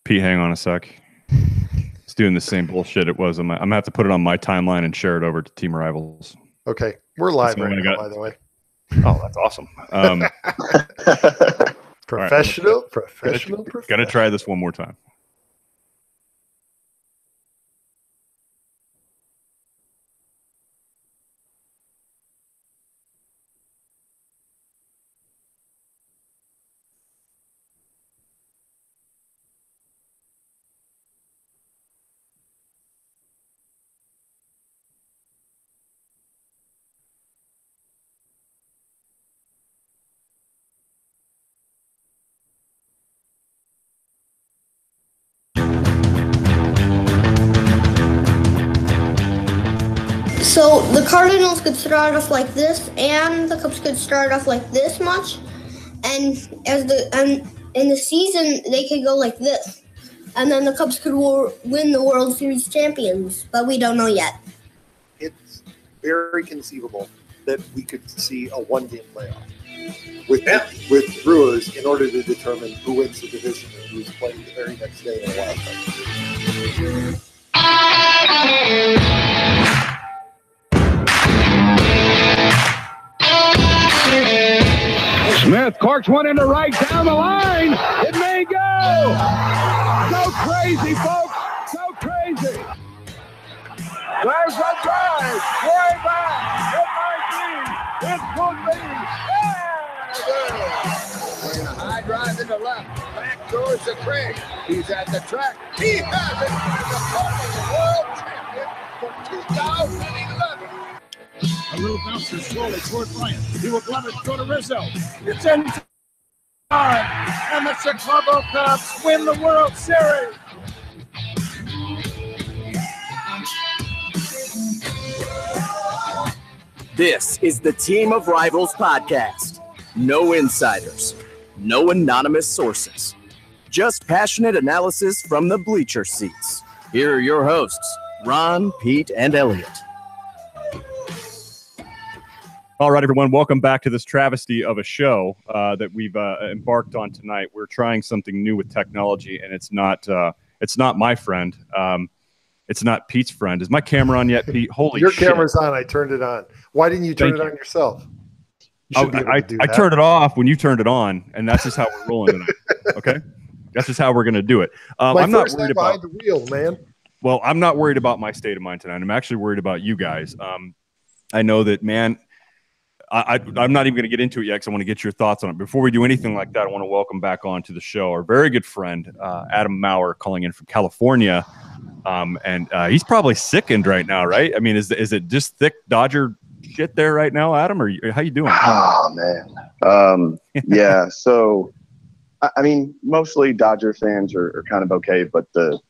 Pete, hang on a sec. It's doing the same bullshit it was. I'm gonna have to put it on my timeline and share it over to Team Rivals. Okay, we're live right now, by the way. Oh, that's awesome. Professional. Gonna try this one more time. So the Cardinals could start off like this, and the Cubs could start off like this much, and in the season they could go like this, and then the Cubs could win the World Series champions, but we don't know yet. It's very conceivable that we could see a one-game playoff with Brewers in order to determine who wins the division and who's playing the very next day in a wild card. Smith corks one into right down the line. It may go. So crazy, folks. So crazy. There's a drive. Way back. It might be. It could be. Yeah, a high drive into left. Back towards the creek. He's at the track. He has it. The Cardinals world champion for 2011. A little bouncer slowly toward Bryant. He will glove it, go to Rizzo. It's in time, and the Chicago Cubs win the World Series. This is the Team of Rivals podcast. No insiders, no anonymous sources, just passionate analysis from the bleacher seats. Here are your hosts, Ron, Pete, and Elliot. All right, everyone, welcome back to this travesty of a show that we've embarked on tonight. We're trying something new with technology, and it's not my friend. It's not Pete's friend. Is my camera on yet, Pete? Holy Your shit. camera's on. I turned it on. Why didn't you turn it on yourself? I turned it off when you turned it on, and that's just how we're rolling tonight. Okay? That's just how we're going to do it. I'm not worried about the wheel, man. Well, I'm not worried about my state of mind tonight. I'm actually worried about you guys. I know that, man, I'm not even going to get into it yet because I want to get your thoughts on it. Before we do anything like that, I want to welcome back on to the show our very good friend, Adam Maurer, calling in from California. And he's probably sickened right now, right? I mean, is it just thick Dodger shit there right now, Adam? Or how you doing? Oh, man. Yeah, so, I mean, mostly Dodger fans are kind of okay, but the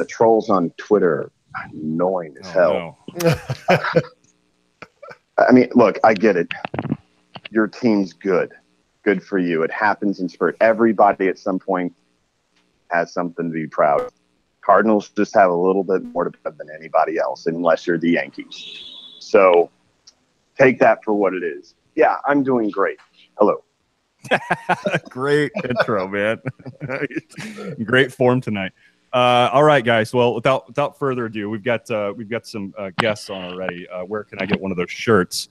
trolls on Twitter are annoying as hell. No. I mean, look, I get it. Your team's good. Good for you. It happens in spurt. Everybody at some point has something to be proud of. Cardinals just have a little bit more to prove than anybody else, unless you're the Yankees. So take that for what it is. Yeah, I'm doing great. Hello. Great intro, man. Great form tonight. All right, guys. Well, without further ado, we've got some guests on already. Where can I get one of those shirts?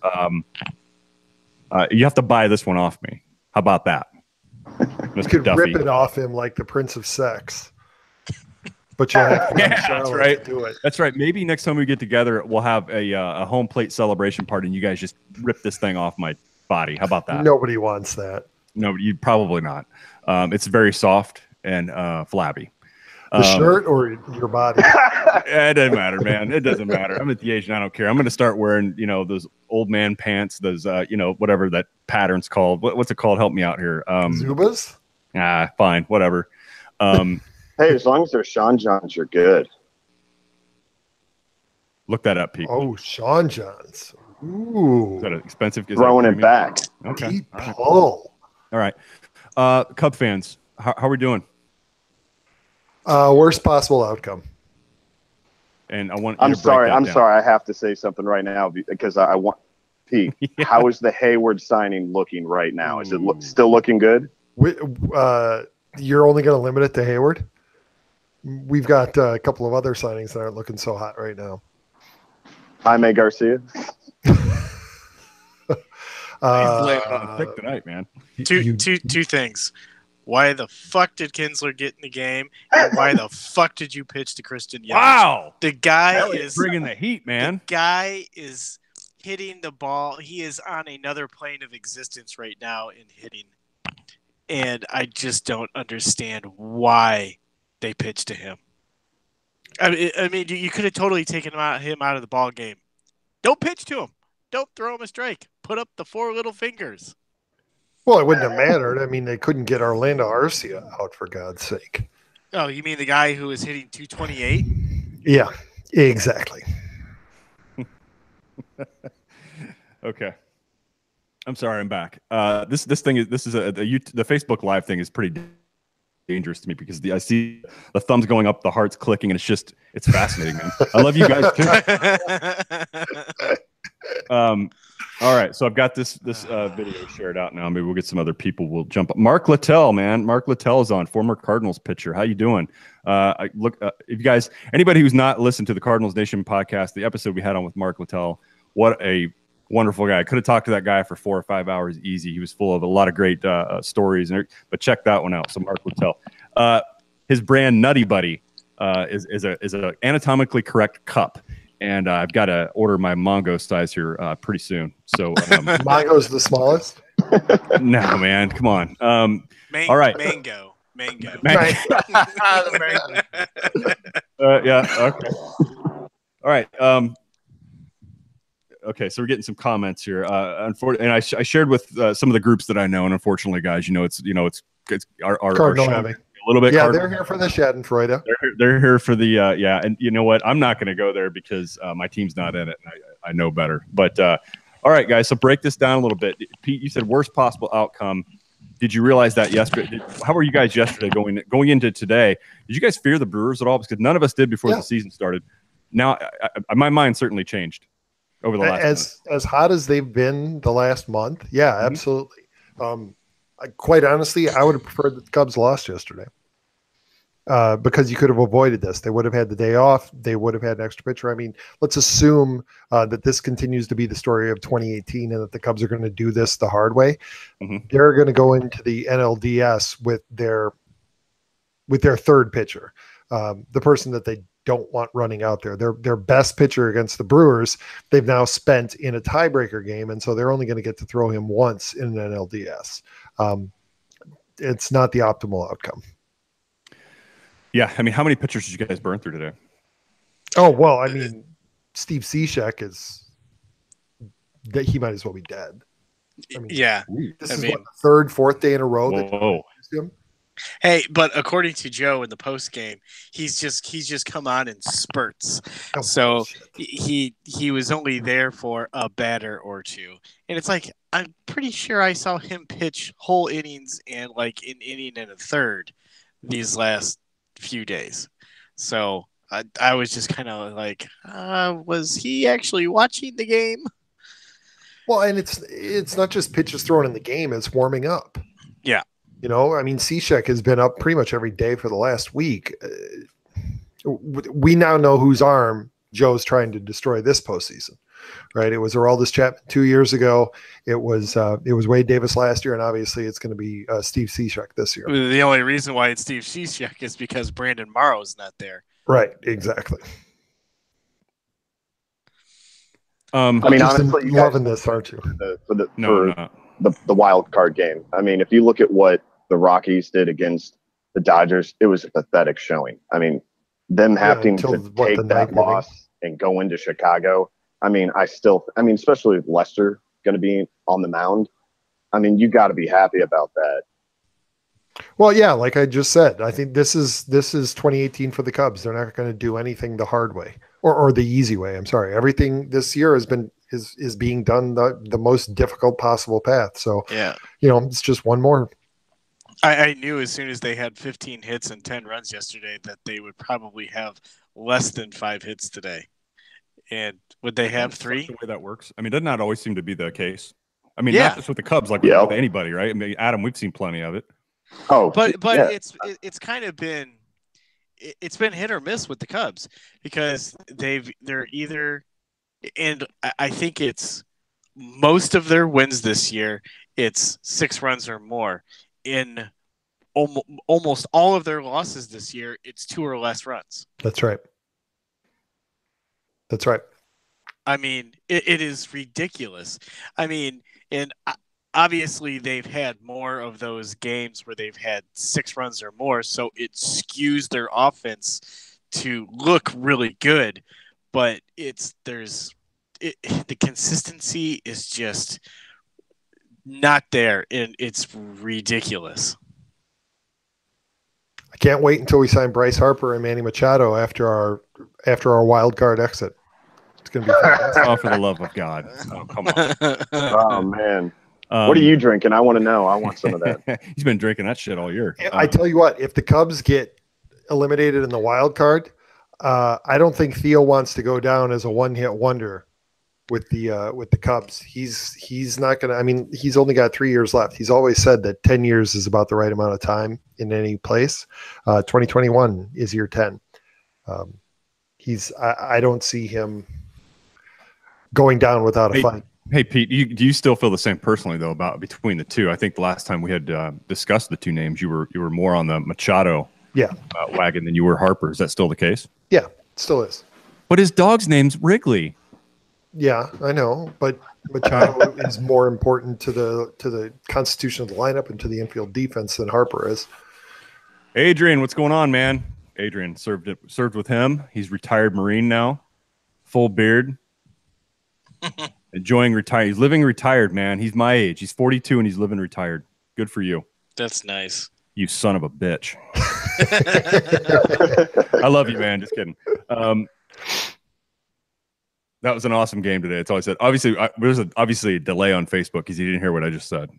You have to buy this one off me. How about that, Mr. You could Duffy? rip it off him like the Prince of Sex. But you have to that's right. to do it. That's right. Maybe next time we get together, we'll have a home plate celebration party, and you guys just rip this thing off my body. How about that? Nobody wants that. No, you probably not. It's very soft and flabby. The shirt or your body? It doesn't matter, man. It doesn't matter. I'm at the age and I don't care. I'm going to start wearing, those old man pants, those, whatever that pattern's called. What's it called? Help me out here. Zubas? Fine, whatever. Hey, as long as they're Sean Johns, you're good. Look that up, Pete. Oh, Sean Johns. Ooh. Is that expensive? Throwing it back. Okay. Pete Paul. All right. Cub fans, how are we doing? Worst possible outcome. And I'm sorry. I have to say something right now because I want Pete. Yeah. How is the Hayward signing looking right now? Is it still looking good? you're only going to limit it to Hayward? We've got a couple of other signings that aren't looking so hot right now. Jaime Garcia. He's laying on thick tonight, man. Two things. Why the fuck did Kinsler get in the game? And why the fuck did you pitch to Kristen Yelich? Wow. The guy is bringing the heat, man. The guy is hitting the ball. He is on another plane of existence right now in hitting. And I just don't understand why they pitched to him. I mean, you could have totally taken him out of the ball game. Don't pitch to him. Don't throw him a strike. Put up the 4 little fingers. Well, it wouldn't have mattered. I mean, they couldn't get Orlando Arcia out, for God's sake. Oh, you mean the guy who is hitting 228? Yeah, exactly. Okay. I'm sorry, I'm back. The Facebook Live thing is pretty dangerous to me because I see the thumbs going up, the hearts clicking, and it's fascinating, man. I love you guys too. All right, so I've got this video shared out now. Maybe we'll get some other people. We'll jump up. Mark Littell, man. Mark Littell is on, former Cardinals pitcher. How you doing? If you guys, anybody who's not listened to the Cardinals Nation podcast, the episode we had on with Mark Littell, what a wonderful guy. I could have talked to that guy for 4 or 5 hours easy. He was full of a lot of great stories. But check that one out. So Mark Littell. His brand Nutty Buddy is a anatomically correct cup. And I've got to order my Mongo size here pretty soon. So Mongo's the smallest? No, man. Come on. All right. Mango. Yeah. Okay. All right. Okay. So we're getting some comments here. Unfortunately, and I shared with some of the groups that I know. And unfortunately, guys, it's our Cardinal show, heavy. A little bit. Yeah, Cardinal. they're here for the Schadenfreude. They're here for the yeah. And you know what? I'm not going to go there because my team's not in it. And I know better. But all right, guys. So break this down a little bit. Pete, you said worst possible outcome. Did you realize that yesterday? How were you guys yesterday going into today? Did you guys fear the Brewers at all? Because none of us did before the season started. Now, my mind certainly changed over the last as hot as they've been the last month. Yeah, absolutely. Quite honestly, I would have preferred that the Cubs lost yesterday because you could have avoided this. They would have had the day off. They would have had an extra pitcher. I mean, let's assume that this continues to be the story of 2018 and that the Cubs are going to do this the hard way. They're going to go into the NLDS with their third pitcher, the person that they don't want running out there. Their best pitcher against the Brewers, they've now spent in a tiebreaker game, and so they're only going to get to throw him once in an NLDS. It's not the optimal outcome. Yeah, I mean, how many pitchers did you guys burn through today? Oh, well, I mean, Steve Cishek he might as well be dead. I mean, yeah. This is what, the third, fourth day in a row that you used him? Hey, but according to Joe in the post game, he's just come on in spurts. Oh, so shit. he was only there for a batter or two, and it's like I'm pretty sure I saw him pitch whole innings and like an inning and a third these last few days. So I was just kind of like, was he actually watching the game? Well, and it's not just pitches thrown in the game; it's warming up. Yeah. You know, I mean, Cishek has been up pretty much every day for the last week. We now know whose arm Joe's trying to destroy this postseason, right? It was Aroldis Chapman 2 years ago. It was Wade Davis last year, and obviously it's going to be Steve Cishek this year. The only reason why it's Steve Cishek is because Brandon Morrow's not there. Right, exactly. I mean, honestly, you loving this, aren't you? The wild card game. I mean, if you look at what the Rockies did against the Dodgers, it was a pathetic showing. I mean, them having to take that loss and go into Chicago. I mean, especially with Lester going to be on the mound. I mean, you got to be happy about that. Well, yeah, like I just said, I think this is 2018 for the Cubs. They're not going to do anything the hard way or the easy way. I'm sorry. Everything this year is being done the most difficult possible path. So, yeah, it's just one more. I knew as soon as they had 15 hits and 10 runs yesterday that they would probably have less than 5 hits today. And would they have 3? The way that works. I mean, doesn't that always seem to be the case? I mean, not just with the Cubs, like with anybody, right? I mean, Adam, we've seen plenty of it. Oh, but yeah. it's kind of been it's been hit or miss with the Cubs because they're either, and I think it's most of their wins this year, it's 6 runs or more. In almost all of their losses this year, it's 2 or less runs. That's right. That's right. I mean, it is ridiculous. I mean, and obviously they've had more of those games where they've had 6 runs or more, so it skews their offense to look really good. But the consistency is just not there, and it's ridiculous. I can't wait until we sign Bryce Harper and Manny Machado after our wild card exit. It's going to be fantastic. Oh, for the love of God! Oh, come on! Oh man, what are you drinking? I want to know. I want some of that. He's been drinking that shit all year. I tell you what, if the Cubs get eliminated in the wild card, I don't think Theo wants to go down as a one-hit wonder with the Cubs. He's not going to. I mean, he's only got 3 years left. He's always said that 10 years is about the right amount of time in any place. 2021 is year 10. I don't see him going down without a fight. Hey, Pete, do you still feel the same personally, though, about between the two? I think the last time we had discussed the two names, you were more on the Machado wagon than you were Harper. Is that still the case? Yeah, it still is. But his dog's name's Wrigley. Yeah, I know, but Machado is more important to the constitution of the lineup and to the infield defense than Harper is. Adrian, what's going on, man? Adrian served with him. He's retired Marine now, full beard. Enjoying retire. He's living retired, man. He's my age. He's 42 and he's living retired. Good for you. That's nice. You son of a bitch. I love you, man. Just kidding. That was an awesome game today. That's all I said. Obviously, there's obviously a delay on Facebook because you didn't hear what I just said.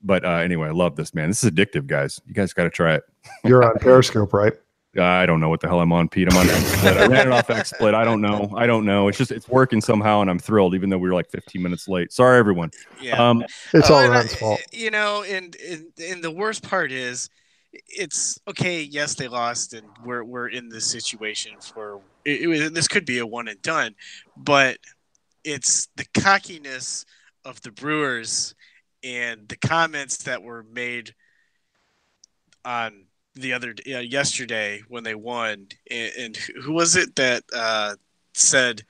But anyway, I love this, man. This is addictive, guys. You guys got to try it. You're on Periscope, right? I don't know what the hell I'm on, Pete. I'm on XSplit. I ran it off XSplit. I don't know. It's working somehow, and I'm thrilled, even though we were like 15 minutes late. Sorry, everyone. Yeah. It's all Ron's fault. You know, and the worst part is, it's okay. Yes, they lost, and we're in this situation for this could be a one and done, but it's the cockiness of the Brewers and the comments that were made on yesterday when they won, and who was it that said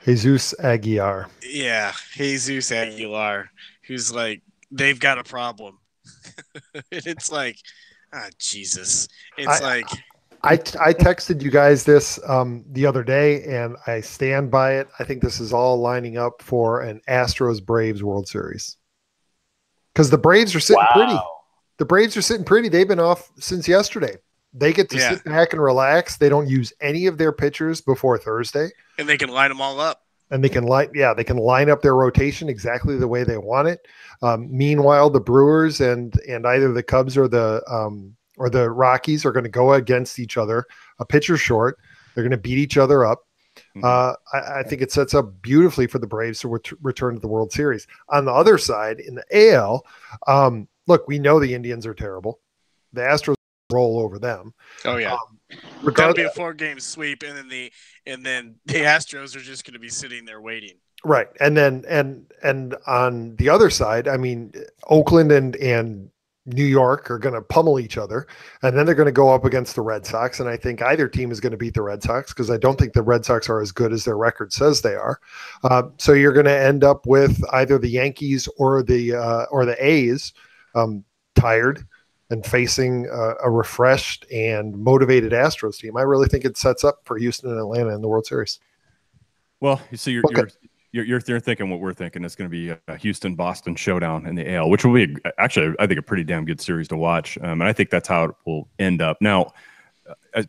Jesus Aguilar? Yeah, Jesus Aguilar, who's like, they've got a problem. And it's like, Jesus. It's I texted you guys this the other day, and I stand by it. I think this is all lining up for an Astros-Braves World Series. Because the Braves are sitting pretty. The Braves are sitting pretty. They've been off since yesterday. They get to sit back and relax. They don't use any of their pitchers before Thursday. And they can line them all up. And they can line up their rotation exactly the way they want it. Meanwhile, the Brewers and either the Cubs or the Rockies are going to go against each other, a pitcher short. They're going to beat each other up. I think it sets up beautifully for the Braves to return to the World Series. On the other side, in the AL, look, we know the Indians are terrible. The Astros roll over them. Oh yeah, that'll be a 4-game sweep, and then the Astros are just going to be sitting there waiting. Right, and on the other side, I mean, Oakland and New York are going to pummel each other, and then they're going to go up against the Red Sox, and I think either team is going to beat the Red Sox because I don't think the Red Sox are as good as their record says they are. So you're going to end up with either the Yankees or the A's tired and facing a refreshed and motivated Astros team. I really think it sets up for Houston and Atlanta in the World Series. Well, you see, you're thinking what we're thinking. It's going to be a Houston-Boston showdown in the AL, which will be actually, I think, a pretty damn good series to watch. And I think that's how it will end up. Now,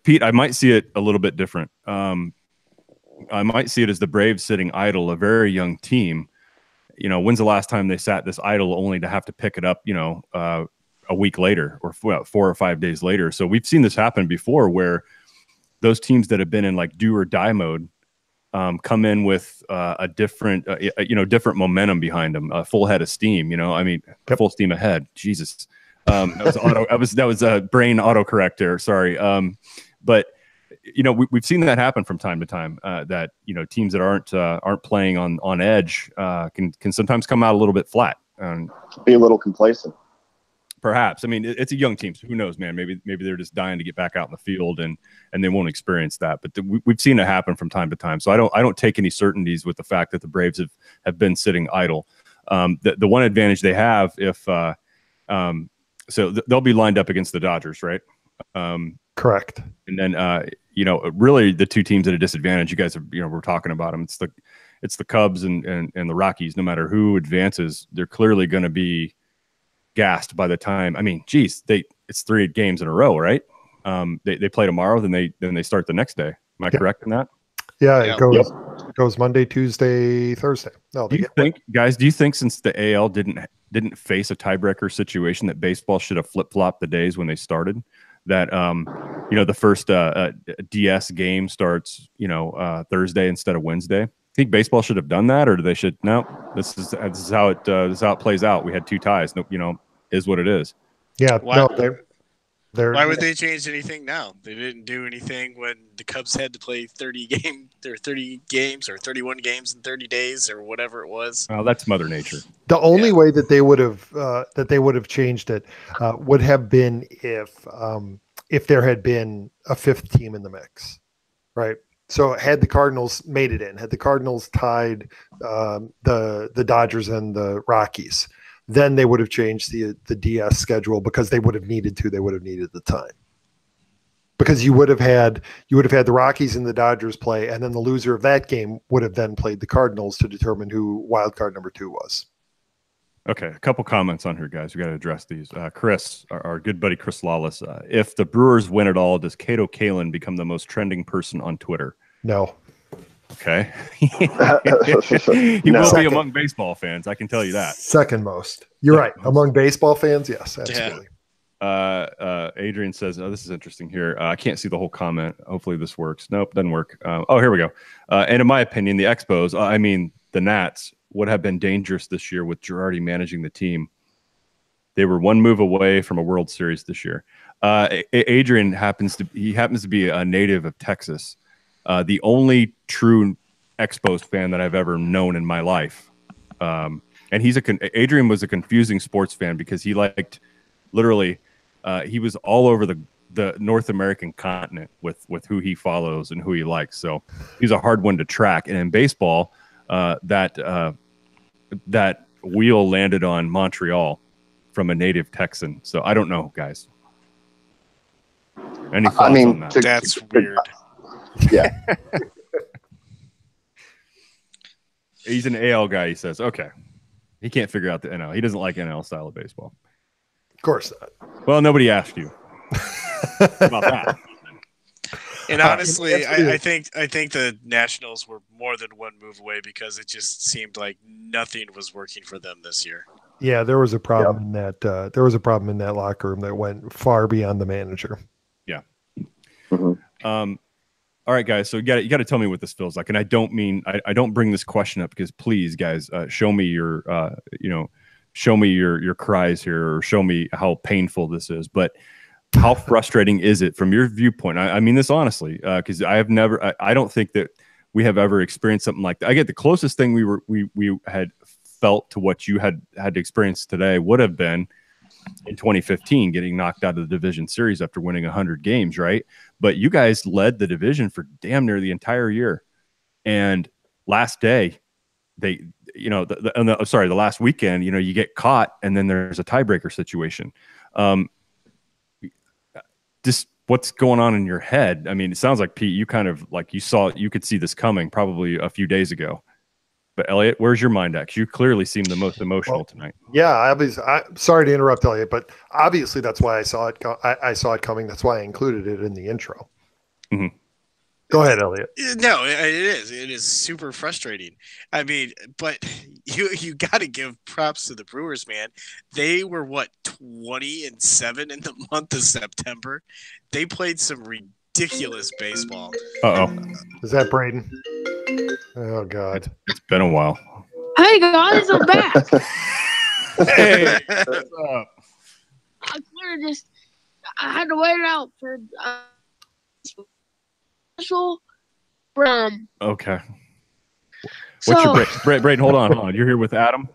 Pete, I might see it a little bit different. I might see it as the Braves sitting idle, a very young team. You know, when's the last time they sat this idle only to have to pick it up, a week later or 4 or 5 days later? So we've seen this happen before where those teams that have been in like do or die mode come in with a different, different momentum behind them, a full head of steam, full steam ahead. Jesus. That was a brain autocorrect there. Sorry. But we've seen that happen from time to time. That teams that aren't playing on edge can sometimes come out a little bit flat. Be a little complacent. Perhaps. I mean, it's a young team, so who knows, man? Maybe they're just dying to get back out in the field, and they won't experience that. But we've seen it happen from time to time. So I don't take any certainties with the fact that the Braves have been sitting idle. The one advantage they have, so they'll be lined up against the Dodgers, right? Correct. And then really the two teams at a disadvantage. You guys we're talking about them. It's the Cubs and the Rockies. No matter who advances, they're clearly going to be gassed by the time. I mean, geez, it's 3 games in a row, right? They play tomorrow, then they start the next day. Am I correct in that? Yeah, it goes Monday, Tuesday, Thursday. No, do you think since the AL didn't face a tiebreaker situation that baseball should have flip-flopped the days when they started? That the first DS game starts Thursday instead of Wednesday. Think baseball should have done that, or this is how it plays out. We had 2 ties. Is what it is. Yeah. Why would they change anything now? They didn't do anything when the Cubs had to play 30 games or 31 games in 30 days or whatever it was. Well, that's Mother Nature. The only way that they would have changed it would have been if there had been a 5th team in the mix, right? So had the Cardinals made it in, had the Cardinals tied the Dodgers and the Rockies, then they would have changed the DS schedule because they would have needed the time. Because you would have had the Rockies and the Dodgers play, and then the loser of that game would have then played the Cardinals to determine who wild card number 2 was. Okay, a couple comments on here, guys. We got to address these. Chris, our good buddy Chris Lawless. If the Brewers win it all, does Kato Kalin become the most trending person on Twitter? No. Okay. He will be among baseball fans. I can tell you that. Second most. You're right. Among baseball fans, yes, absolutely. Adrian says, this is interesting here. I can't see the whole comment. Hopefully this works. Nope, doesn't work. Here we go. And in my opinion, the Expos, the Nats, would have been dangerous this year with Girardi managing the team. They were one move away from a World Series this year. Adrian happens to be a native of Texas. The only true Expos fan that I've ever known in my life. And Adrian was a confusing sports fan because he liked literally he was all over the North American continent with who he follows and who he likes. So he's a hard one to track. And in baseball, that wheel landed on Montreal from a native Texan. So I don't know, guys. Any thoughts on that? That's weird. Yeah. He's an AL guy, he says. Okay. He can't figure out the NL. He doesn't like NL style of baseball. Of course not. Well, nobody asked you about that. And honestly, I think the Nationals were more than one move away because it just seemed like nothing was working for them this year. Yeah, there was a problem in that. There was a problem in that locker room that went far beyond the manager. Yeah. Mm-hmm. All right, guys. So you got to tell me what this feels like, and I don't mean I don't bring this question up because please, guys, show me your cries here, or show me how painful this is. But how frustrating is it from your viewpoint? I mean this honestly, because I don't think that we have ever experienced something like that. I get the closest thing we had felt to what you had to experience today would have been in 2015, getting knocked out of the division series after winning 100 games, right? But you guys led the division for damn near the entire year. And last day, the last weekend, you get caught and then there's a tiebreaker situation. Just what's going on in your head? I mean, it sounds like, Pete, you kind of like you could see this coming probably a few days ago. But Elliot, where's your mind at? 'Cause you clearly seem the most emotional tonight. Yeah, I'm sorry to interrupt, Elliot, but obviously that's why I saw it. I saw it coming. That's why I included it in the intro. Mm-hmm. Go ahead, Elliot. No, it is. It is super frustrating. I mean, but you got to give props to the Brewers, man. They were 20-7 in the month of September. They played some ridiculous baseball. Is that Braden? Oh God, it's been a while. Hey guys, I'm back. Hey, what's up? kind of just I had to wait it out for special from. Okay. What's your Braden? Hold on. You're here with Adam.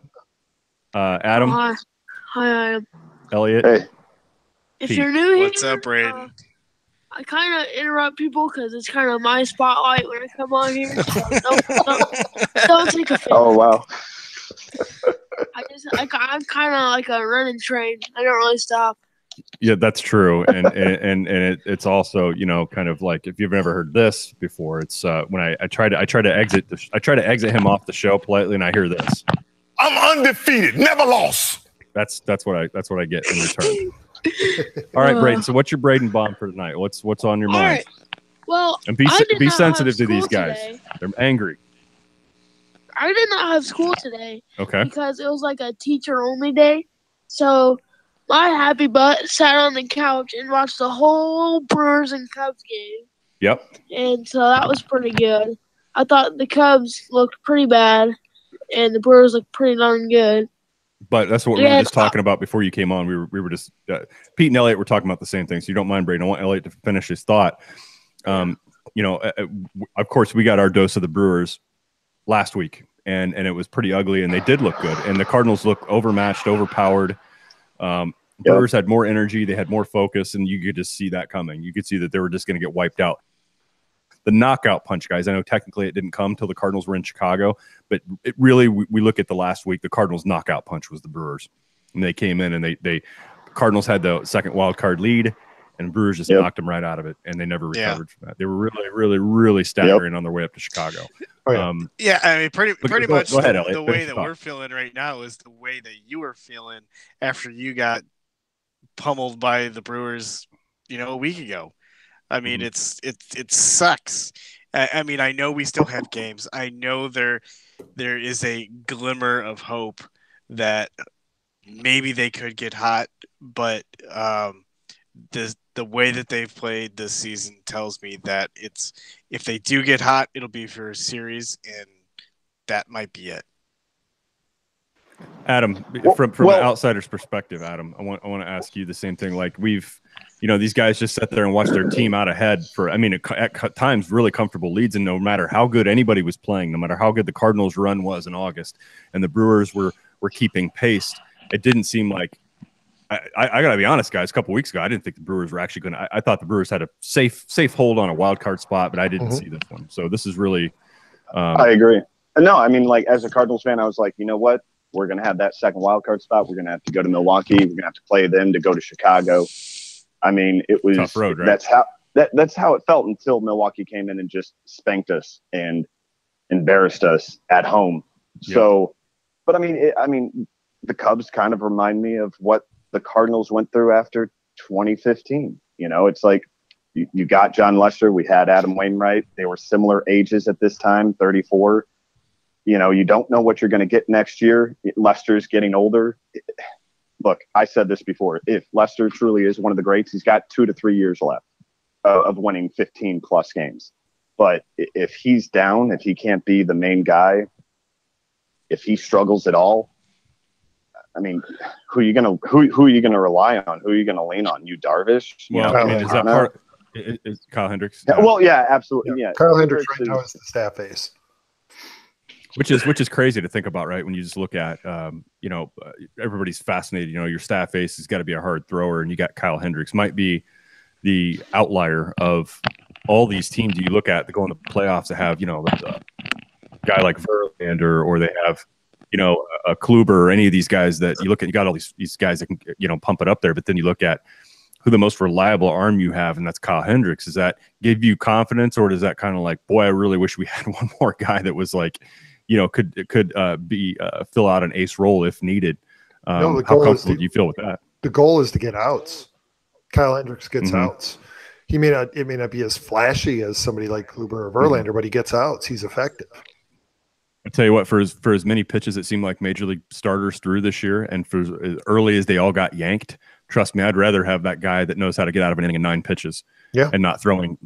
Adam. Hi, Adam. Elliot. Hey. If Pete. you're new here, What's up, Braden? I kind of interrupt people because it's kind of my spotlight when I come on here. So don't take offense. Oh wow. I'm kind of like a running train. I don't really stop. Yeah, that's true, and it's also kind of like if you've never heard this before, it's when I try to exit him off the show politely, and I hear this. I'm undefeated, never lost. That's what I get in return. All right, Braden. So what's your Braden bomb for tonight? What's on your mind? All right. Well, And be sensitive to these guys. Today. They're angry. I did not have school today. Okay. Because it was like a teacher-only day. So my happy butt sat on the couch and watched the whole Brewers and Cubs game. Yep. And so that was pretty good. I thought the Cubs looked pretty bad, and the Brewers looked pretty darn good. But that's what we were just talking about before you came on. We were just Pete and Elliot were talking about the same thing. So you don't mind, Braden. I want Elliot to finish his thought. Of course, we got our dose of the Brewers last week, and it was pretty ugly, and they did look good. And the Cardinals looked overmatched, overpowered. Brewers had more energy, they had more focus, and you could just see that coming. You could see that they were just going to get wiped out. The knockout punch, guys, I know technically it didn't come till the Cardinals were in Chicago, but it really, we look at the last week, the Cardinals knockout punch was the Brewers. And they came in and the Cardinals had the second wild card lead, and the Brewers just knocked them right out of it, and they never recovered from that. They were really, really, really staggering on their way up to Chicago. I mean, pretty much go ahead, the way that we're feeling right now is the way that you were feeling after you got pummeled by the Brewers, a week ago. I mean, it sucks. I mean, I know we still have games. I know there is a glimmer of hope that maybe they could get hot, but the way that they've played this season tells me that if they do get hot, it'll be for a series, and that might be it. Adam, from an outsider's perspective, Adam, I want to ask you the same thing. Like these guys just sat there and watched their team out ahead for, at times really comfortable leads, and no matter how good anybody was playing, no matter how good the Cardinals' run was in August, and the Brewers were keeping pace, it didn't seem like. I got to be honest, guys. A couple weeks ago, I didn't think the Brewers were actually going to. I thought the Brewers had a safe hold on a wild card spot, but I didn't see this one. So this is really. I agree. No, I mean, like as a Cardinals fan, I was like, you know what? We're going to have that second wild card spot. We're going to have to go to Milwaukee. We're going to have to play them to go to Chicago. I mean, it was tough road, right? That's how it felt until Milwaukee came in and just spanked us and embarrassed us at home. Yep. So, but I mean, the Cubs kind of remind me of what the Cardinals went through after 2015. It's like you got John Lester. We had Adam Wainwright. They were similar ages at this time, 34. You don't know what you're going to get next year. Lester's getting older. Look, I said this before. If Lester truly is one of the greats, he's got 2 to 3 years left of winning 15-plus games. But if he's down, if he can't be the main guy, if he struggles at all, I mean, who are you gonna rely on? Who are you gonna lean on? You Darvish? Is that part? Is Kyle Hendricks? Yeah, well, yeah, absolutely. Yeah, Kyle Hendricks right now is the staff ace. Which is crazy to think about, right? When you just look at, everybody's fascinated. Your staff ace has got to be a hard thrower, and you got Kyle Hendricks. Might be the outlier of all these teams you look at that go in the playoffs that have, a guy like Verlander, or they have, a Kluber, or any of these guys that you look at. You got all these guys that can, pump it up there, but then you look at who the most reliable arm you have, and that's Kyle Hendricks. Does that give you confidence, or does that kind of like, boy, I really wish we had one more guy that was like, could fill out an ace role if needed? How comfortable do you feel with that? The goal is to get outs. Kyle Hendricks gets outs. It may not be as flashy as somebody like Kluber or Verlander, but he gets outs. He's effective. I tell you what, for as many pitches it seemed like major league starters threw this year, and for as early as they all got yanked, Trust me, I'd rather have that guy that knows how to get out of an inning in 9 pitches. Yeah. And not throwing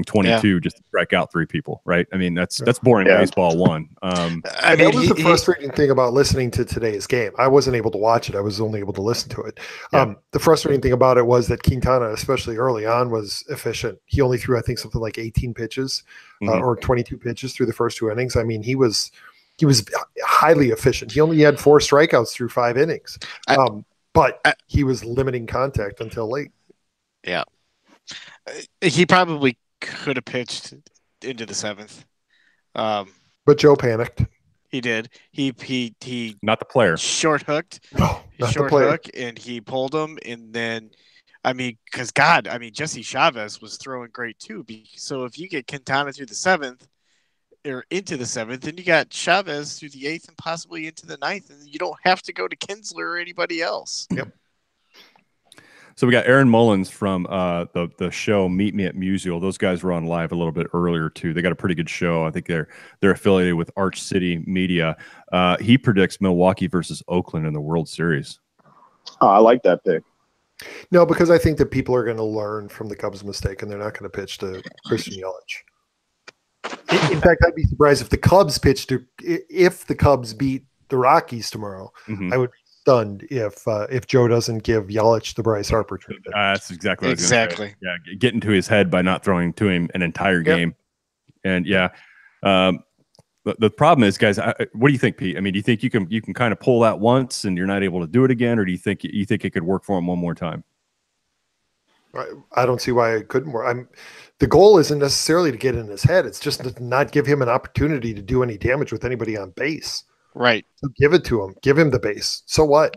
22 just to strike out 3 people, right? I mean, that's boring baseball 1. I mean, that was the frustrating thing about listening to today's game. I wasn't able to watch it. I was only able to listen to it. The frustrating thing about it was that Quintana, especially early on, was efficient. He only threw, I think, something like 18 pitches or 22 pitches through the first 2 innings. I mean, he was highly efficient. He only had 4 strikeouts through 5 innings. But he was limiting contact until late. Yeah. He probably could have pitched into the 7th. But Joe panicked. He did. He not the player. Short hooked. No, not short the player. hook, and he pulled him. And then, because Jesse Chavez was throwing great too. So if you get Quintana through the 7th or into the 7th, then you got Chavez through the 8th and possibly into the 9th, and you don't have to go to Kinsler or anybody else. Yep. So we got Aaron Mullins from the show Meet Me at Musial. Those guys were on live a little bit earlier too. They got a pretty good show. I think they're affiliated with Arch City Media. He predicts Milwaukee versus Oakland in the World Series. Oh, I like that pick. No, because I think that people are going to learn from the Cubs' mistake, and they're not going to pitch to Christian Yelich. In fact, I'd be surprised if the Cubs beat the Rockies tomorrow. I would be stunned if Joe doesn't give Yelich the Bryce Harper treatment. That's exactly what I was gonna say. Yeah, get into his head by not throwing to him an entire game. And the problem is, guys, what do you think, Pete? I mean, do you think you can kind of pull that once and you're not able to do it again, or do you think it could work for him one more time? I don't see why it couldn't work. The goal isn't necessarily to get in his head. It's just to not give him an opportunity to do any damage with anybody on base. Right. So give it to him. Give him the base. So what?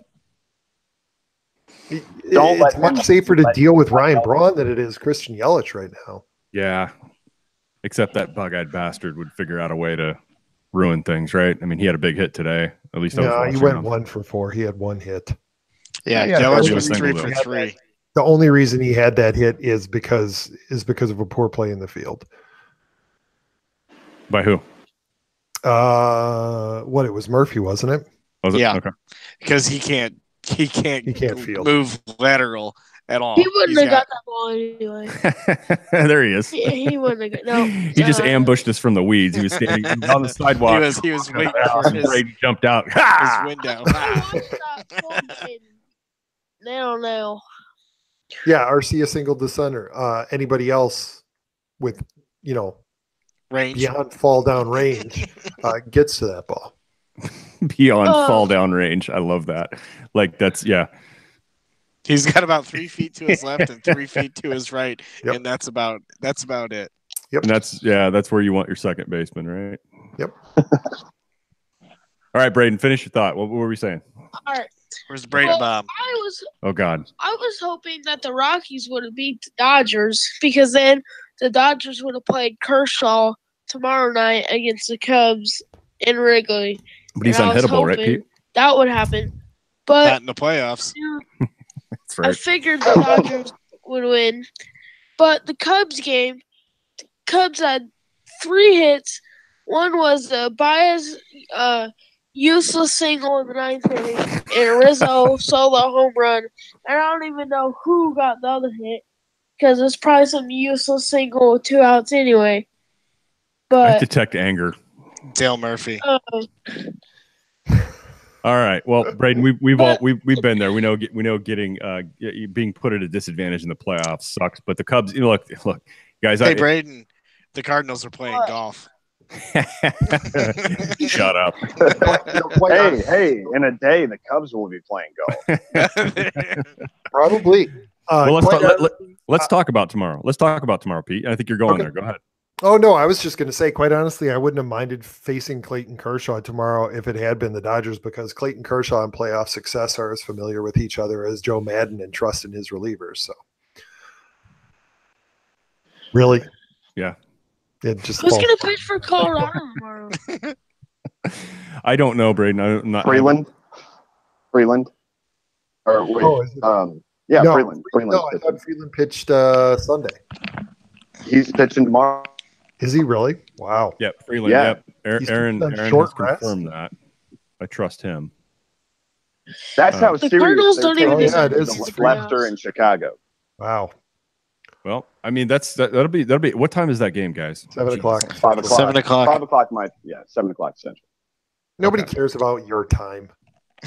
Don't it's much safer to deal with Ryan Braun than it is Christian Yelich right now. Yeah. Except that bug-eyed bastard would figure out a way to ruin things, right? I mean, he had a big hit today. At least he went 1 for 4. He had 1 hit. Yeah, Yelich was 3 for 3. The only reason he had that hit is because of a poor play in the field. By who? It was Murphy, wasn't it? Was it? Yeah. Okay. Because he can't field. move lateral at all. He wouldn't have got that ball anyway. There he is. He wouldn't have got no. He just ambushed us from the weeds. He was standing on the sidewalk. He was waiting for Brady jumped out. his window. No. Yeah, Arcia singled the center. Anybody else with range beyond fall down range gets to that ball. Beyond fall down range. I love that. Like that's He's got about 3 feet to his left and 3 feet to his right, and that's about it. Yep. And that's where you want your second baseman, right? Yep. All right, Braden, finish your thought. What were we saying? All right. Where's the Braden bomb? Oh God. I was hoping that the Rockies would have beat the Dodgers, because then the Dodgers would have played Kershaw tomorrow night against the Cubs in Wrigley. But he's unhittable, right, Pete? That would happen. But not in the playoffs. That's right. I figured the Dodgers would win. But the Cubs game, the Cubs had 3 hits. One was a Baez useless single in the 9th inning, and Rizzo solo home run. And I don't even know who got the other hit, because it's probably some useless single with 2 outs anyway. But I detect anger. Dale Murphy. All right. Well, Braden, we've been there. We know getting being put at a disadvantage in the playoffs sucks. But the Cubs, look, guys. Hey, Braden, the Cardinals are playing golf. Shut up. Hey! In a day, the Cubs will be playing golf. Probably. Well, let's talk about tomorrow. Let's talk about tomorrow, Pete. I think you're going there. Go ahead. Oh, no, I was just going to say, quite honestly, I wouldn't have minded facing Clayton Kershaw tomorrow if it had been the Dodgers, because Clayton Kershaw and playoff success are as familiar with each other as Joe Madden and trust in his relievers. So, really? Yeah. Who's going to pitch for Colorado tomorrow? I don't know, Braden. I'm not. Freeland? Or wait, yeah, no, Freeland. No, I thought Freeland pitched Sunday. He's pitching tomorrow. Is he really? Wow. Yep, Freeland. Yeah. Yep. Aaron has confirmed that. I trust him. That's how The serious Cardinals they're don't even taking need to the be in the Lester playoffs. in Chicago. Wow. Well, I mean, that'll be. What time is that game, guys? 7 o'clock. 5 o'clock. 7 o'clock. 5 o'clock. 7 o'clock Central. Nobody Okay. cares about your time.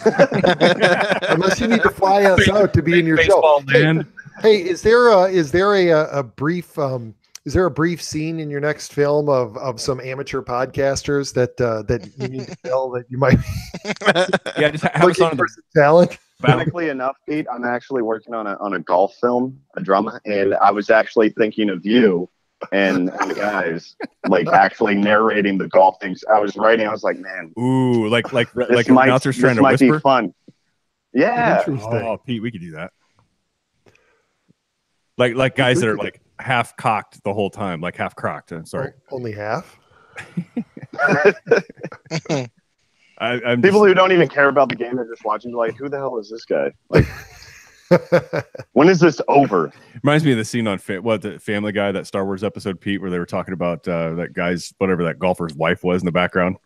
Unless you need to fly us out to be in your show. Man. Hey, is there a brief scene in your next film of some amateur podcasters that you need to fill that you might Yeah, just have us looking on for some talent? Ironically enough, Pete, I'm actually working on a golf film, a drama, and I was actually thinking of you and the guys like actually narrating the golf things. I was writing. I was like, man, Ooh, like this announcers trying to might whisper. be fun. Yeah, Interesting. Oh, Pete, we could do that. Like guys that are like half cocked the whole time, like half crocked. I'm sorry. Only half. I'm people who don't even care about the game, they're just watching. Like, who the hell is this guy? Like, when is this over? reminds me of the scene on the Family Guy, that Star Wars episode, Pete, where they were talking about that guy's whatever that golfer's wife was in the background.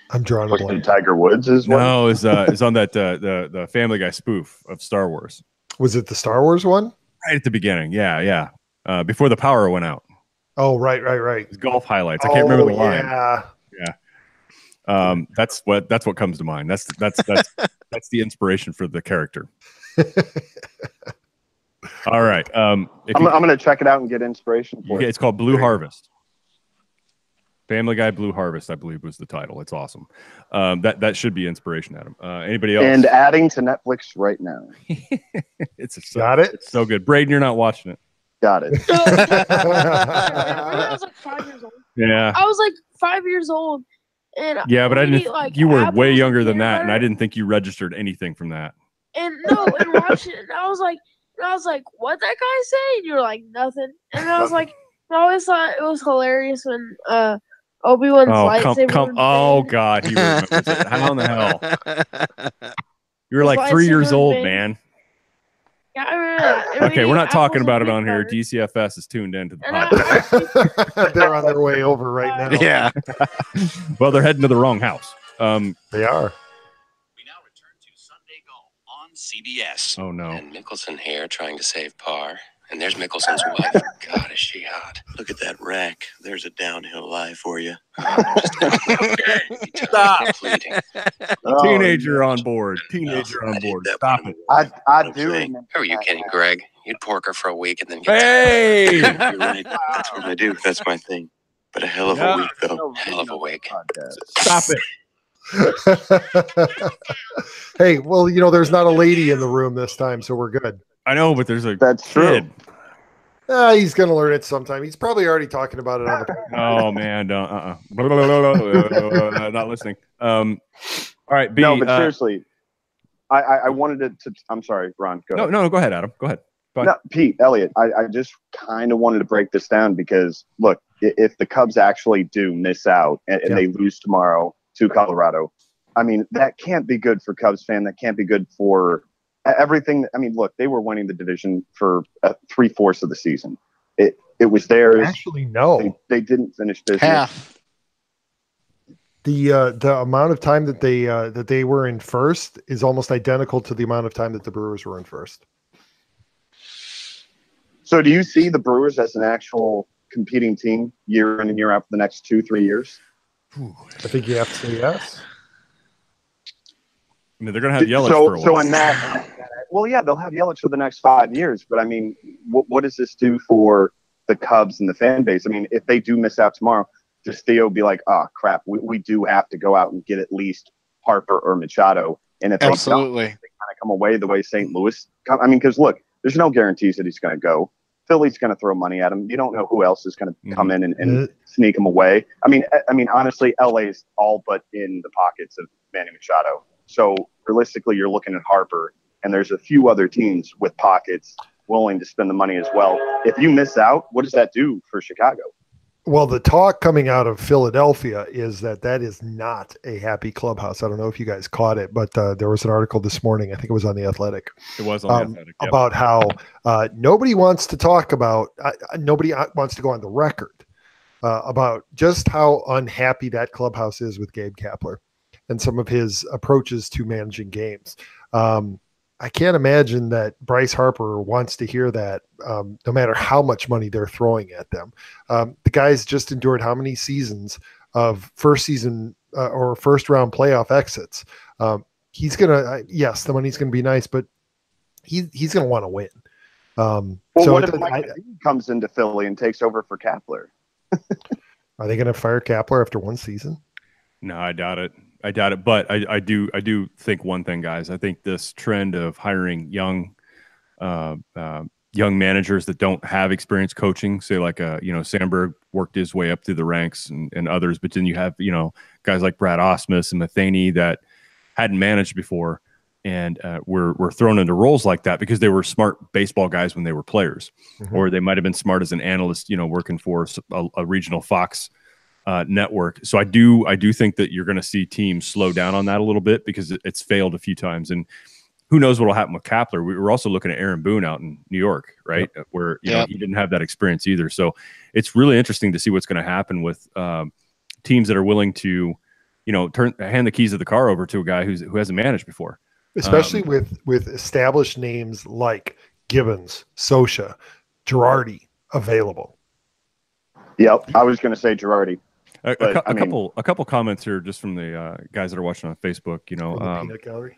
I'm drawing a Like blank. Tiger Woods is one. No, it's on that the Family Guy spoof of Star Wars. Was it the Star Wars one? Right at the beginning, yeah. Before the power went out. Oh, right. It's golf highlights. I can't remember the line. Yeah. That's what comes to mind. That's that's the inspiration for the character. All right. I'm going to check it out and get inspiration for it. It's called Blue Harvest. Family Guy Blue Harvest, I believe, was the title. It's awesome. That should be inspiration, Adam. Anybody else? And adding to Netflix right now. Got it? It's so good. Braden, you're not watching it. Got it. I was like 5 years old. Yeah. I was like 5 years old, and Yeah, but I we'd didn't. eat, like, You were apples way and younger than peanut that, and I butter. didn't think you registered anything from that. And watching it, and I was like, what that guy say? And you're like, nothing. And I was like, I always thought it was hilarious when Obi-Wan's lightsaber. Oh God, he remembers it. How in the hell? You were His like 3 years lightsaber old, thing. man. Yeah, I remember that. And Okay, we we're ate not talking apples about it and on here. peanut DCFS is tuned into the butter. And podcast. They're on their way over right now. Yeah. Well, they're heading to the wrong house. They are. We now return to Sunday Golf on CBS. Oh no. And Mickelson here trying to save par. And there's Mickelson's wife. God, is she hot. Look at that rack. There's a downhill lie for you. Stop. Oh, Teenager on board. Teenager on board. Stop it. I do remember How are you that kidding, now. Greg? You'd pork her for a week and then get Hey! You're right. That's what I do. That's my thing. But a hell of a week, though. Hell of a week. Stop it. Hey, well, there's not a lady in the room this time, so we're good. I know, but there's a That's true. kid. He's going to learn it sometime. He's probably already talking about it on the Oh man, don't. Not listening. All right, B. No, but seriously, I wanted to. I'm sorry, Ron. Go ahead. No. Go ahead, Adam. Go ahead. No, Pete, Elliot, I just kind of wanted to break this down because, look, if the Cubs actually do miss out and they lose tomorrow to Colorado, I mean, that can't be good for Cubs fan. That can't be good for everything. I mean, look, they were winning the division for 3/4 of the season. It was theirs. Actually, no. They didn't finish business. Half. The amount of time that they were in first is almost identical to the amount of time that the Brewers were in first. So do you see the Brewers as an actual competing team year in and year out for the next 2-3 years? I think you have to say yes. I mean, they're gonna have Yelich for a while. So in that, well, yeah, they'll have Yelich for the next 5 years. But I mean, what does this do for the Cubs and the fan base? I mean, if they do miss out tomorrow, does Theo be like, oh crap, we do have to go out and get at least Harper or Machado? And if Absolutely. they don't, they kind of come away the way St. Louis. I mean, because look, there's no guarantees that he's going to go. Philly's going to throw money at him. You don't know who else is going to come in and sneak him away. I mean, honestly, LA's all but in the pockets of Manny Machado. So realistically, you're looking at Harper, and there's a few other teams with pockets willing to spend the money as well. If you miss out, what does that do for Chicago? Well, the talk coming out of Philadelphia is that is not a happy clubhouse. I don't know if you guys caught it, but there was an article this morning. I think it was on The Athletic. It was on The Athletic. Yep. About how nobody wants to talk about, nobody wants to go on the record about just how unhappy that clubhouse is with Gabe Kapler. and some of his approaches to managing games. I can't imagine that Bryce Harper wants to hear that, no matter how much money they're throwing at them. The guy's just endured how many seasons of first season or first round playoff exits. He's gonna, yes, the money's gonna be nice, but he's gonna want to win. Well, so what if Mike comes into Philly and takes over for Kapler? Are they going to fire Kapler after one season? No, I doubt it. But I do think one thing, guys. I think this trend of hiring young managers that don't have experience coaching, say like Sandberg worked his way up through the ranks and others, but then you have guys like Brad Osmus and Matheny that hadn't managed before and were thrown into roles like that because they were smart baseball guys when they were players, or they might have been smart as an analyst, working for a regional Fox network. So I do think that you're going to see teams slow down on that a little bit because it's failed a few times. And who knows what will happen with Kapler. We were also looking at Aaron Boone out in New York, right? Yep. Where he didn't have that experience either. So it's really interesting to see what's going to happen with teams that are willing to, hand the keys of the car over to a guy who hasn't managed before. Especially with established names like Gibbons, Sosha, Girardi available. Yep, I was going to say Girardi. A couple comments here just from the guys that are watching on Facebook. The Peanut Gallery.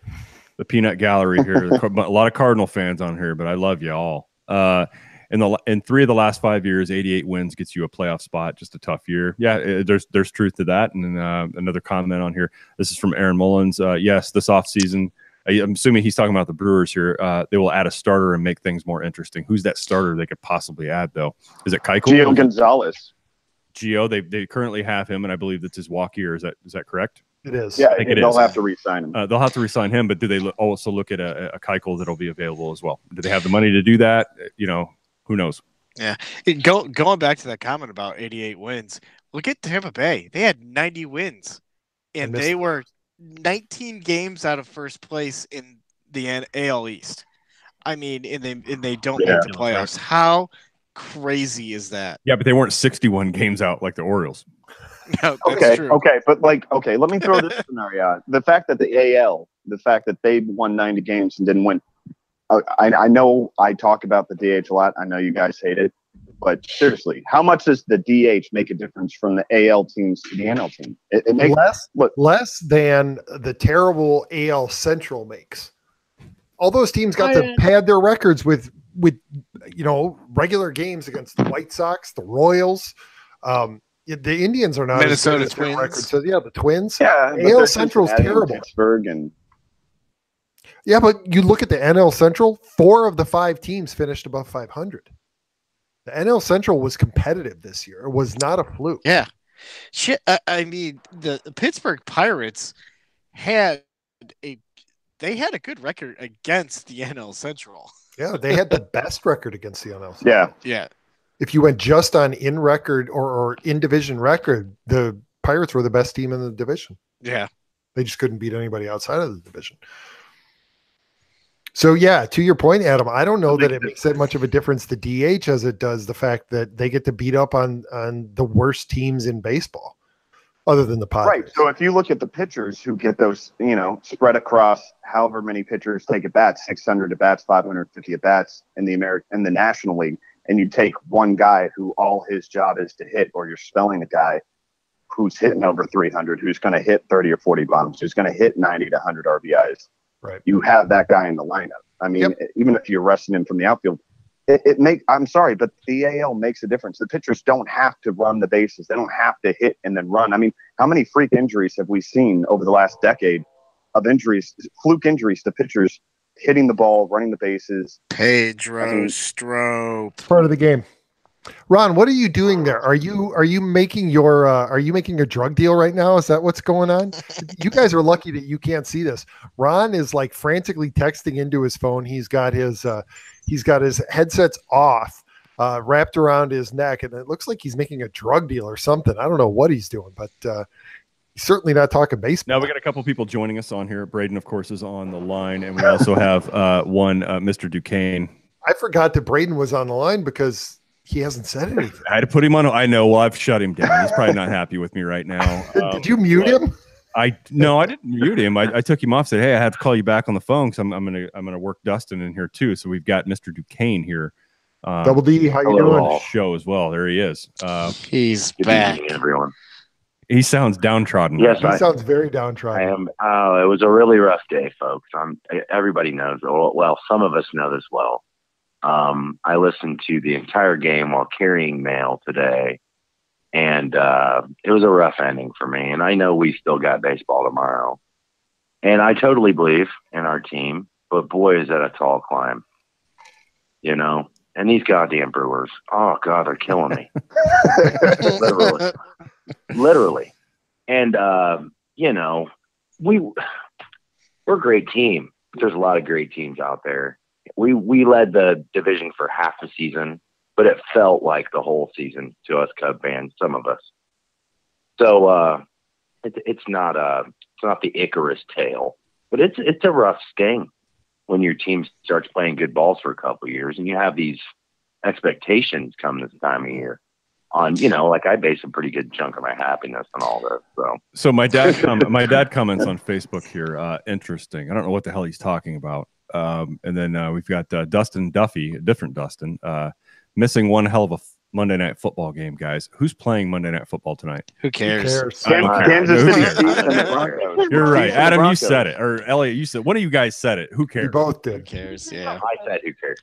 The Peanut Gallery here. A lot of Cardinal fans on here, but I love you all. In 3 of the last 5 years, 88 wins gets you a playoff spot. Just a tough year. Yeah, there's truth to that. And then another comment on here. This is from Aaron Mullins. Yes, this offseason, I'm assuming he's talking about the Brewers here. They will add a starter and make things more interesting. Who's that starter they could possibly add, though? Is it Keuchel? Gio Gonzalez. Gio, they currently have him, and I believe that's his walk year. Is that correct? It is. Yeah, they'll have to re-sign him. They'll have to re-sign him, but do they also look at a Keuchel that'll be available as well? Do they have the money to do that? Who knows? Yeah. Going back to that comment about 88 wins, look at Tampa Bay. They had 90 wins, and they were 19 games out of first place in the AL East. I mean, and they don't make the playoffs. How crazy is that? Yeah, but they weren't 61 games out like the Orioles. No, that's true. Okay, but let me throw this scenario out. The fact that the fact that they won 90 games and didn't win. I know I talk about the DH a lot. I know you guys hate it, but seriously, how much does the DH make a difference from the AL teams to the NL team? It makes less than the terrible AL Central makes. All those teams got to pad their records with regular games against the White Sox, the Royals. The Indians are not Minnesota Twins. Records. So the Twins. Yeah, AL Central's terrible. Pittsburgh and yeah, but you look at the NL Central. 4 of the 5 teams finished above 500. The NL Central was competitive this year. It was not a fluke. Yeah, shit. I mean, the Pittsburgh Pirates had a good record against the NL Central. Yeah, they had the best record against the NL Central. Yeah. If you went just on in record or in division record, the Pirates were the best team in the division. Yeah. They just couldn't beat anybody outside of the division. So, yeah, to your point, Adam, I don't know that it makes that much of a difference, the DH, as it does the fact that they get to beat up on the worst teams in baseball, other than the Padres. Right. So if you look at the pitchers who get those, spread across however many pitchers take at bats, 600 at bats, 550 at bats in the National League, and you take one guy who all his job is to hit, or you're spelling a guy who's hitting over 300, who's going to hit 30 or 40 bombs, who's going to hit 90 to 100 RBIs. Right. You have that guy in the lineup. I mean, even if you're resting him from the outfield, I'm sorry, but the AL makes a difference. The pitchers don't have to run the bases. They don't have to hit and then run. I mean, how many freak injuries have we seen over the last decade of injuries, fluke injuries to pitchers hitting the ball, running the bases? Pedro Strop. Part of the game. Ron, what are you doing there? Are you making your drug deal right now? Is that what's going on? You guys are lucky that you can't see this. Ron is like frantically texting into his phone. He's got his headsets off, wrapped around his neck, and it looks like he's making a drug deal or something. I don't know what he's doing, but he's certainly not talking baseball. Now we got a couple people joining us on here. Braden, of course, is on the line, and we also have Mr. Duquesne. I forgot that Braden was on the line because he hasn't said anything. I had to put him on. I know. Well, I've shut him down. He's probably not happy with me right now. Did you mute him? No, I didn't mute him. I took him off. Said, "Hey, I have to call you back on the phone because I'm gonna work Dustin in here too." So we've got Mr. Duquesne here. Double D, how you Hello, doing? all. Show as well. There he is. He's Good back. evening, everyone. He sounds downtrodden. Yes, He sounds very downtrodden. I am. It was a really rough day, folks. Everybody knows. Well, some of us know this well. I listened to the entire game while carrying mail today, and it was a rough ending for me. And I know we still got baseball tomorrow, and I totally believe in our team. But boy, is that a tall climb, you know. And these goddamn Brewers, oh God, they're killing me, literally. And you know, we're a great team. There's a lot of great teams out there. We led the division for half the season, but it felt like the whole season to us Cub fans, some of us. So it's not the Icarus tale, but it's a rough sting when your team starts playing good balls for a couple of years and you have these expectations come this time of year. On, you know, like I base a pretty good chunk of my happiness on all this. So my dad comments on Facebook here. Interesting. I don't know what the hell he's talking about. And then we've got Dustin Duffy, a different Dustin, missing one hell of a Monday Night Football game, guys. Who's playing Monday Night Football tonight? Who cares? I don't care. Kansas Who City cares? Chiefs and the Broncos. You're right. Adam, you Broncos. said it. Or Elliot, you said, one of you guys said it. Who cares? We both Who did. cares? Yeah. I said who cares.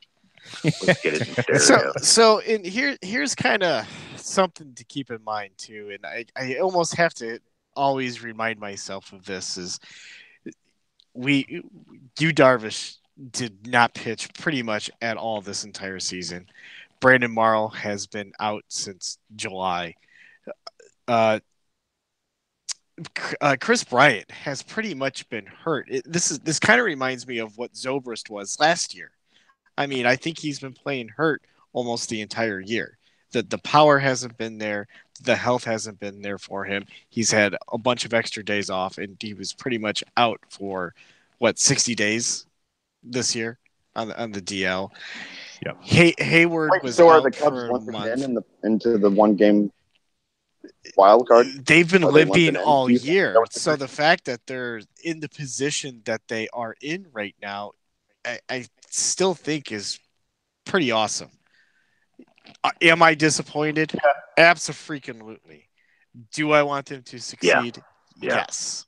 Let's get it in stereo. So here's kind of something to keep in mind too, and I almost have to always remind myself of this: is Darvish did not pitch pretty much at all this entire season. Brandon Morrow has been out since July. Chris Bryant has pretty much been hurt. This kind of reminds me of what Zobrist was last year. I mean, I think he's been playing hurt almost the entire year. The power hasn't been there. The health hasn't been there for him. He's had a bunch of extra days off, and he was pretty much out for, 60 days this year on the DL. Yeah. Hayward was so are out the Cubs for a once month. again into the one game wild card? They've been Are they limping lumping in? all Do you think year. that was the So the fact that they're in the position that they are in right now, I still think is pretty awesome. Am I disappointed? Abso-freaking-lutely. Do I want them to succeed? Yeah. Yes.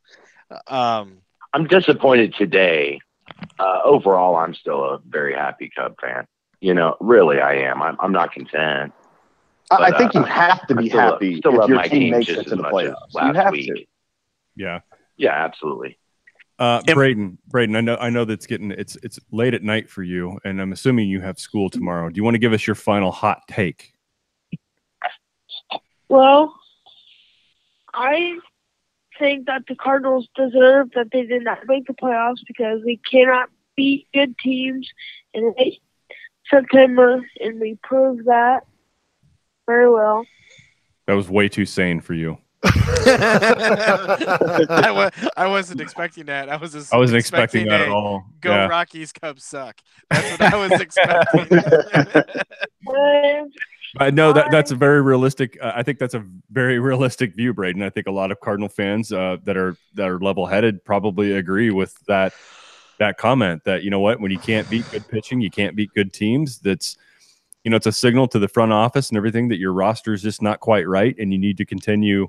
I'm disappointed today. Overall, I'm still a very happy Cub fan. You know, really, I am. I'm not content. I think you have to be happy still if love your my team makes just it to as the much as playoffs. last You have week. to. Yeah. Yeah, absolutely. Braden, I know that's it's late at night for you, and I'm assuming you have school tomorrow. Do you want to give us your final hot take? Well, I think that the Cardinals deserve that they did not make the playoffs because we cannot beat good teams in late September, and we proved that very well. That was way too sane for you. I wasn't expecting that. I wasn't expecting that at all. Go Yeah. Rockies, Cubs suck. That's what I was expecting. I know that's a very realistic. I think that's a very realistic view, Braden. I think a lot of Cardinal fans that are level-headed probably agree with that comment. That, you know what, when you can't beat good pitching, you can't beat good teams. That's, you know, it's a signal to the front office and everything that your roster is just not quite right, and you need to continue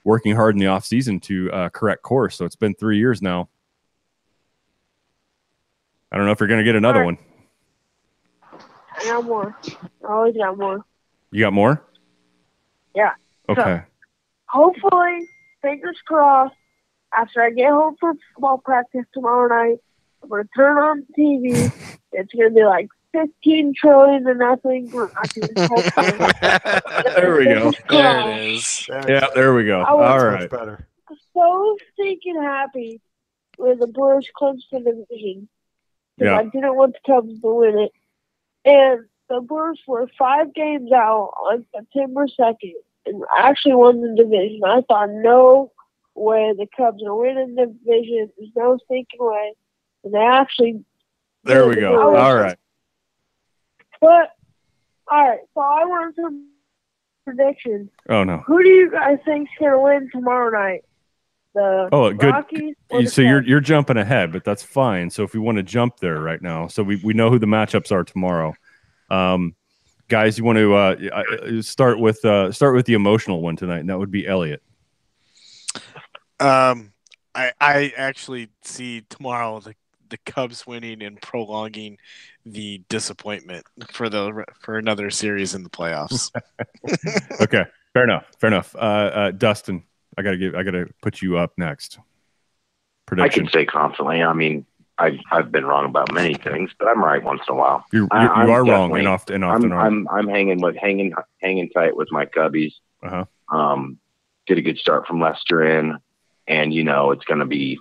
working hard in the offseason to correct course. So it's been 3 years now. I don't know if you're going to get another one. I got more. I always got more. You got more? Yeah. Okay. So, hopefully, fingers crossed, after I get home from football practice tomorrow night, I'm going to turn on the TV. It's going to be like 15 trillion to nothing. There we go. There it is. Yeah, there we go. All right. Better. So stinking happy with the Brewers clinched the division. Yeah. I didn't want the Cubs to win it. And the Brewers were 5 games out on September 2nd and actually won the division. I thought, no way the Cubs are winning the division. There's no stinking way. And they actually There we go. All right. But, all right, so I want some predictions. Oh, no. Who do you guys think is going to win tomorrow night? The good. Rockies or the So Cubs? you're jumping ahead, but that's fine. So if we want to jump there right now, so we know who the matchups are tomorrow. Guys, you want to start with the emotional one tonight, and that would be Elliot. I actually see tomorrow the Cubs winning and prolonging the disappointment for another series in the playoffs. Okay, fair enough. Dustin, I gotta put you up next. Prediction. I can say confidently. I mean, I've been wrong about many things, but I'm right once in a while. You are wrong, and often I'm hanging tight with my Cubbies. Get a good start from Lester in, and it's gonna be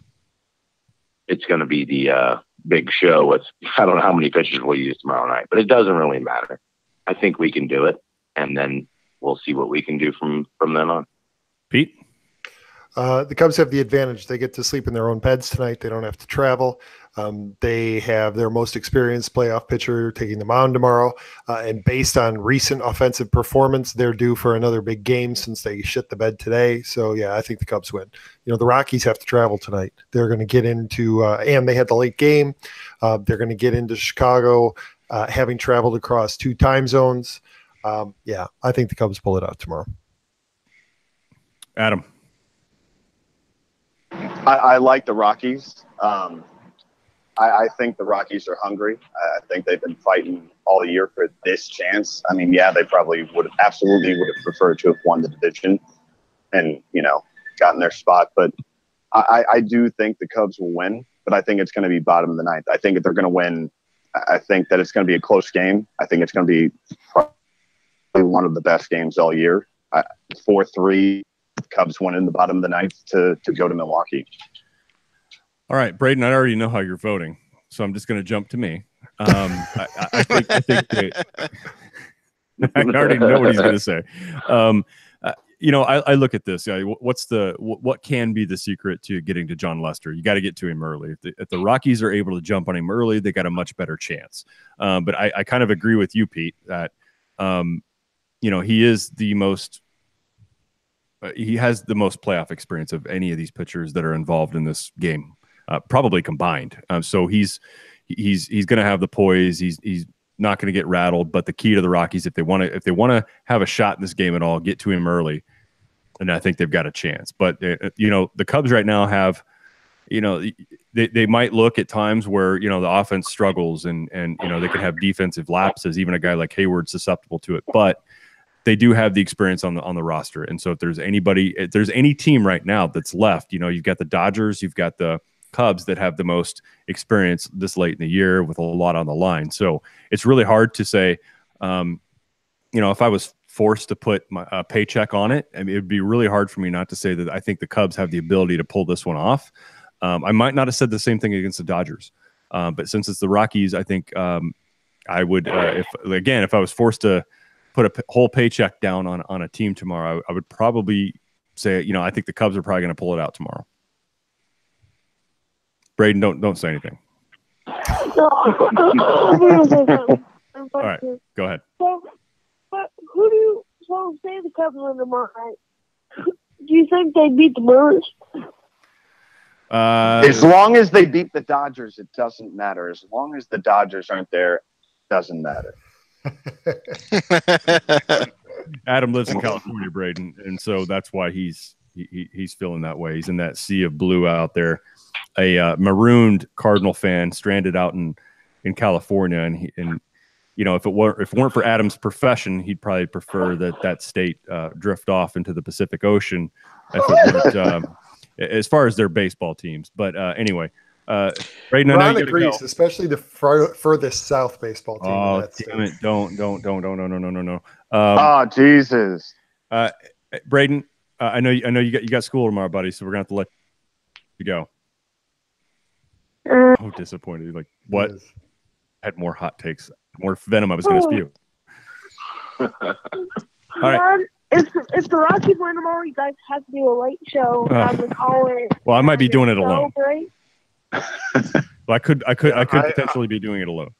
the big show. With I don't know how many pitchers we'll use tomorrow night, but it doesn't really matter. I think we can do it, and then we'll see what we can do from then on. Pete? The Cubs have the advantage. They get to sleep in their own beds tonight. They don't have to travel. They have their most experienced playoff pitcher taking the mound tomorrow. And based on recent offensive performance, they're due for another big game since they shit the bed today. So, yeah, I think the Cubs win. The Rockies have to travel tonight. They're going to get into and they had the late game. They're going to get into Chicago, having traveled across 2 time zones. Yeah, I think the Cubs pull it out tomorrow. Adam? I like the Rockies. I think the Rockies are hungry. I think they've been fighting all year for this chance. I mean, yeah, they probably would have preferred to have won the division and, gotten their spot. But I do think the Cubs will win, but I think it's going to be bottom of the ninth. I think they're going to win. I think that it's going to be a close game. I think it's going to be probably one of the best games all year. 4-3. Cubs won in the bottom of the ninth to go to Milwaukee. All right, Braden, I already know how you're voting, so I'm just going to jump to me. I think I already know what he's going to say. I look at this. What can be the secret to getting to John Lester? You got to get to him early. If the Rockies are able to jump on him early, they got a much better chance. But I kind of agree with you, Pete, that he is the most. He has the most playoff experience of any of these pitchers that are involved in this game, probably combined. So he's going to have the poise. He's not going to get rattled. But the key to the Rockies, if they want to have a shot in this game at all, get to him early, and I think they've got a chance. But the Cubs right now have, they might look at times where the offense struggles and they can have defensive lapses. Even a guy like Hayward's susceptible to it, but they do have the experience on the roster. And so if there's any team right now that's left, you've got the Dodgers, you've got the Cubs that have the most experience this late in the year with a lot on the line. So it's really hard to say, if I was forced to put my paycheck on it, I mean, it'd be really hard for me not to say that I think the Cubs have the ability to pull this one off. I might not have said the same thing against the Dodgers, but since it's the Rockies, I think I would, if I was forced to put a whole paycheck down on a team tomorrow, I would probably say, I think the Cubs are probably going to pull it out tomorrow. Braden, don't say anything. All right, go ahead. But who do you say the Cubs win tomorrow night? Do you think they beat the Brewers? As long as they beat the Dodgers, it doesn't matter. As long as the Dodgers aren't there, it doesn't matter. Adam lives in California, Braden, and so that's why he's feeling that way. He's in that sea of blue out there, a marooned Cardinal fan stranded out in California, and if it weren't for Adam's profession, he'd probably prefer that state drift off into the Pacific Ocean if it weren't, as far as their baseball teams. But anyway. Braden, Ron agrees, especially the furthest south baseball team. Oh, damn it! Don't. Oh, Jesus. Braden, I know you got school tomorrow, buddy. So we're gonna have to let you go. Oh, disappointed. Like what? I had more hot takes, more venom I was gonna spew. All right. If the Rockies win tomorrow, you guys have to do a late show. Have to call it. Well, I might be doing it alone. Right? Well, I could potentially be doing it alone.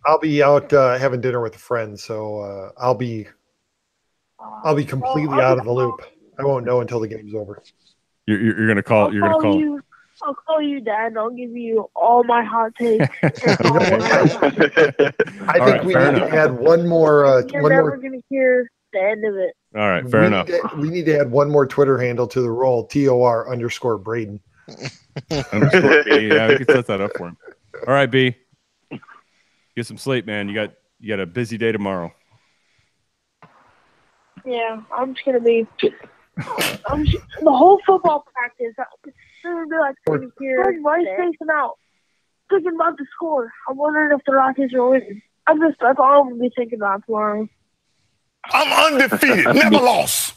I'll be out having dinner with a friend, so I'll be completely out of the loop. I won't know until the game's over. You're gonna call. You're gonna call. I'll call you, Dad. And I'll give you all my hot takes. I think we need to add one more. You're never going to hear the end of it. All right, fair enough. We need to add one more Twitter handle to the roll: TOR_Braden. _B. Yeah, we can set that up for him. All right, B. Get some sleep, man. You got a busy day tomorrow. Yeah, I'm just gonna be. The whole football practice. I'm gonna be like here, Rice facing out, thinking about the score. I'm wondering if the Rockies are winning. That's all I'm gonna be thinking about tomorrow. I'm undefeated, never lost.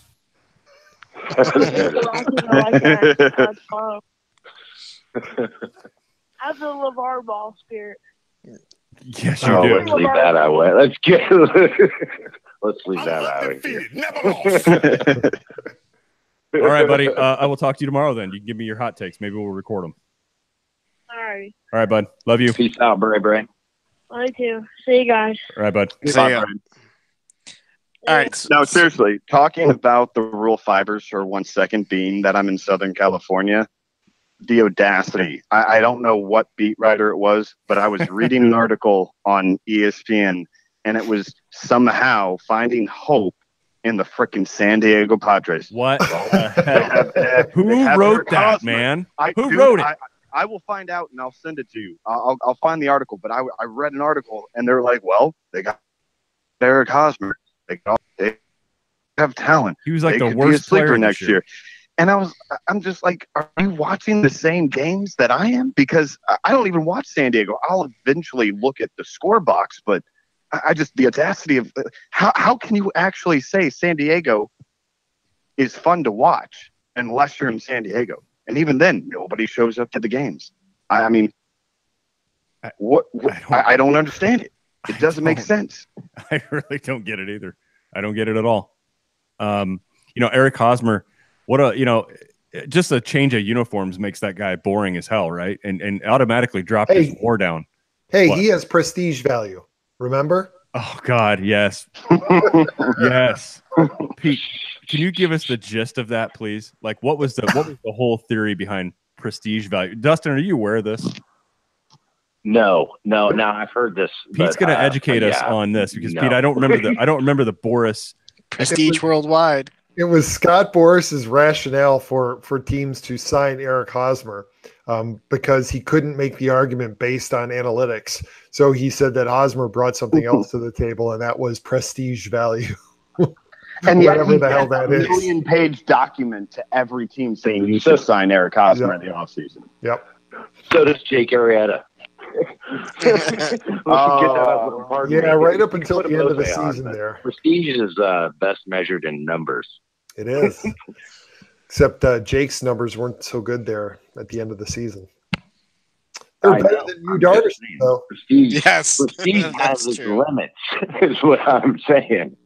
The Rockies are like that tomorrow. Have the LeVar Ball spirit. Yes, you do. Let's leave that out. Let's leave that out. All right, buddy. I will talk to you tomorrow then. You can give me your hot takes. Maybe we'll record them. All right. All right, bud. Love you. Peace out, Bray. I too. See you guys. All right, bud. See ya. All right. No, seriously, talking about the Rule Fibers for 1 second, being that I'm in Southern California, the audacity. I don't know what beat writer it was, but I was reading an article on ESPN, and it was somehow finding hope in the freaking San Diego Padres. What? Who wrote that, man? Who wrote it? I will find out, and I'll send it to you. I'll find the article, but I read an article, and they're like, well, they got Eric Hosmer. They have talent. He was like the worst sleeper player next year. And I'm just like, are you watching the same games that I am? Because I don't even watch San Diego. I'll eventually look at the score box, but the audacity of how can you actually say San Diego is fun to watch unless you're in San Diego? And even then, nobody shows up to the games. I mean, I don't understand it. It doesn't make sense. I really don't get it either. I don't get it at all. Eric Hosmer, just a change of uniforms makes that guy boring as hell, right? And automatically drop his war down. Hey, he has prestige value. Remember? Oh God, yes. Yes. Pete, can you give us the gist of that, please? Like what was the whole theory behind prestige value? Dustin, are you aware of this? No. Now I've heard this. Pete's going to educate us on this because Pete, I don't remember the Boris prestige worldwide. It was Scott Boris's rationale for teams to sign Eric Hosmer because he couldn't make the argument based on analytics. So he said that Hosmer brought something else to the table, and that was prestige value. And whatever the hell that is. A million-page document to every team saying you should sign Eric Hosmer in the offseason. Yep. So does Jake Arrieta. Right up until the end of the season there. Prestige is best measured in numbers. It is. Except Jake's numbers weren't so good there at the end of the season. They're better than you, Darvish, though. Prestige, yes. Prestige has its limits, is what I'm saying.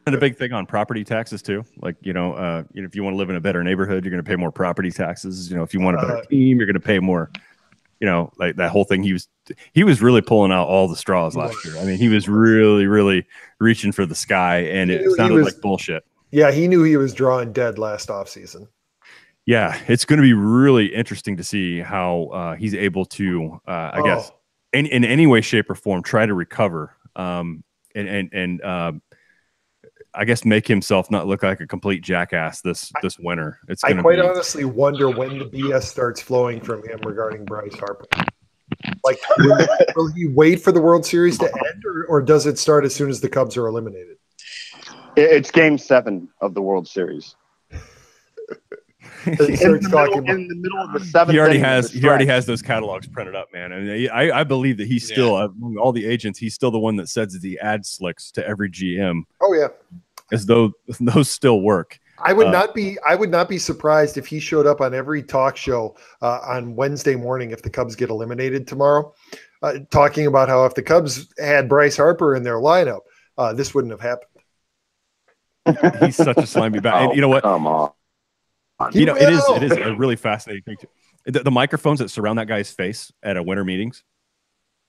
And a big thing on property taxes too. Like, if you want to live in a better neighborhood, you're going to pay more property taxes. If you want a better team, you're going to pay more. Like that whole thing. He was really pulling out all the straws last year. I mean, he was really, really reaching for the sky, and it sounded like bullshit. Yeah, he knew he was drawing dead last offseason. Yeah, it's going to be really interesting to see how he's able to, I guess, in any way, shape, or form, try to recover and I guess make himself not look like a complete jackass this winter. I quite honestly wonder when the BS starts flowing from him regarding Bryce Harper. Like, will he wait for the World Series to end, or does it start as soon as the Cubs are eliminated? It's Game 7 of the World Series. In the middle of the seventh. He already has those catalogs printed up, man. And I believe that he's still among all the agents. He's still the one that sends the ad slicks to every GM. Oh yeah, as though those still work. I would not be surprised if he showed up on every talk show on Wednesday morning if the Cubs get eliminated tomorrow, talking about how if the Cubs had Bryce Harper in their lineup, this wouldn't have happened. He's such a slimy bat. And you know what? Come on. It is a really fascinating thing. The microphones that surround that guy's face at a winter meetings,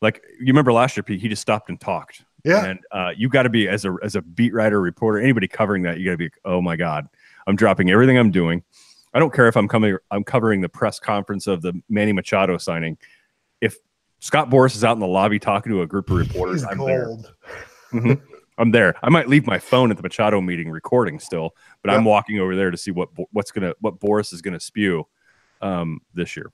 like you remember last year, Pete, he just stopped and talked. Yeah, and you got to be as a beat writer, reporter, anybody covering that, you got to be, oh my God, I'm dropping everything I'm doing. I don't care if I'm covering the press conference of the Manny Machado signing. If Scott Boras is out in the lobby talking to a group of reporters, I'm there. Mm-hmm. I'm there. I might leave my phone at the Machado meeting recording still, but I'm walking over there to see what Boras is gonna spew this year.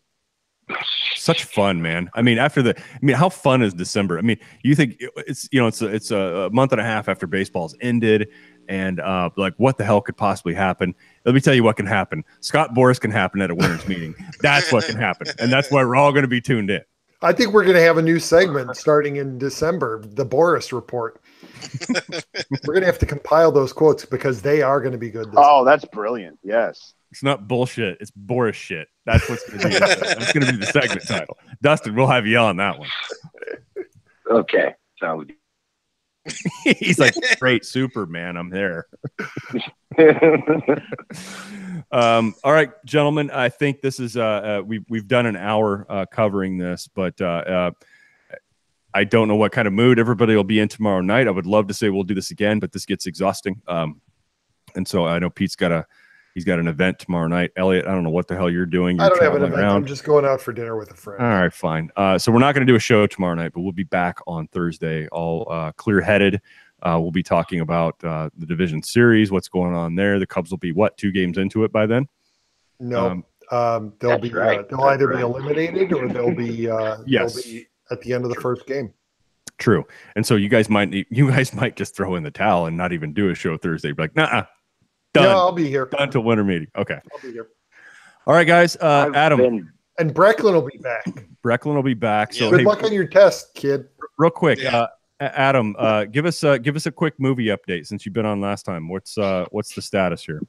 Such fun, man. I mean, how fun is December? I mean, you think it's a month and a half after baseball's ended, and like, what the hell could possibly happen? Let me tell you what can happen. Scott Boras can happen at a winners meeting. That's what can happen, and that's why we're all going to be tuned in. I think we're going to have a new segment starting in December, the Boras Report. We're going to have to compile those quotes because they are going to be good. That's brilliant. Yes. It's not bullshit. It's Boras shit. That's what's going to be. That's going to be the segment title. Dustin, we'll have you on that one. Okay. Sounds good. He's like, great, super, man. I'm there. All right, gentlemen. I think this is we've done an hour covering this, but I don't know what kind of mood everybody will be in tomorrow night. I would love to say we'll do this again, but this gets exhausting. And so I know Pete's got an event tomorrow night. Elliot, I don't know what the hell you're doing. I don't have an event. I'm just going out for dinner with a friend. All right, fine. So we're not going to do a show tomorrow night, but we'll be back on Thursday, all clear-headed. We'll be talking about the division series, what's going on there. The Cubs will be, 2 games into it by then? No. They'll either be eliminated or they'll be at the end of the first game. True. And so you guys might just throw in the towel and not even do a show Thursday. Be like, nah. Done. No, I'll be here. Done till winter meeting. Okay. I'll be here. All right, guys. Adam. And Brecklin will be back. Brecklin will be back. So good luck on your test, kid. Real quick, Adam, give us a quick movie update since you've been on last time. What's the status here?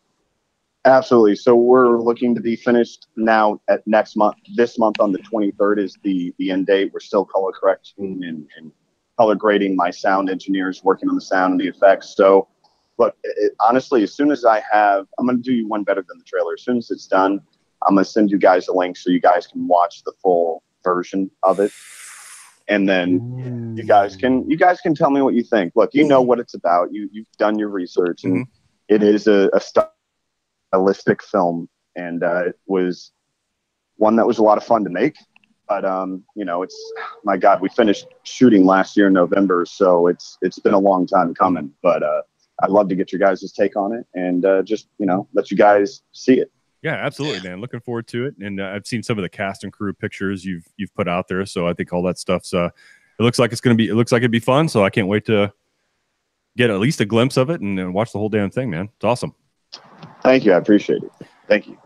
Absolutely. So we're looking to be finished now at next month. This month on the 23rd is the end date. We're still color correcting and color grading. My sound engineers working on the sound and the effects. So. Look, honestly, as soon as I'm going to do you one better than the trailer. As soon as it's done, I'm going to send you guys a link so you guys can watch the full version of it. And then you guys can tell me what you think. Look, you know what it's about. You've done your research, and it is a stylistic film. And it was one that was a lot of fun to make. But, it's, my God, we finished shooting last year in November. So it's been a long time coming. But, I'd love to get your guys' take on it and just, let you guys see it. Yeah, absolutely, man. Looking forward to it. And I've seen some of the cast and crew pictures you've put out there. So I think all that stuff's it looks like it'd be fun. So I can't wait to get at least a glimpse of it and watch the whole damn thing, man. It's awesome. Thank you. I appreciate it. Thank you.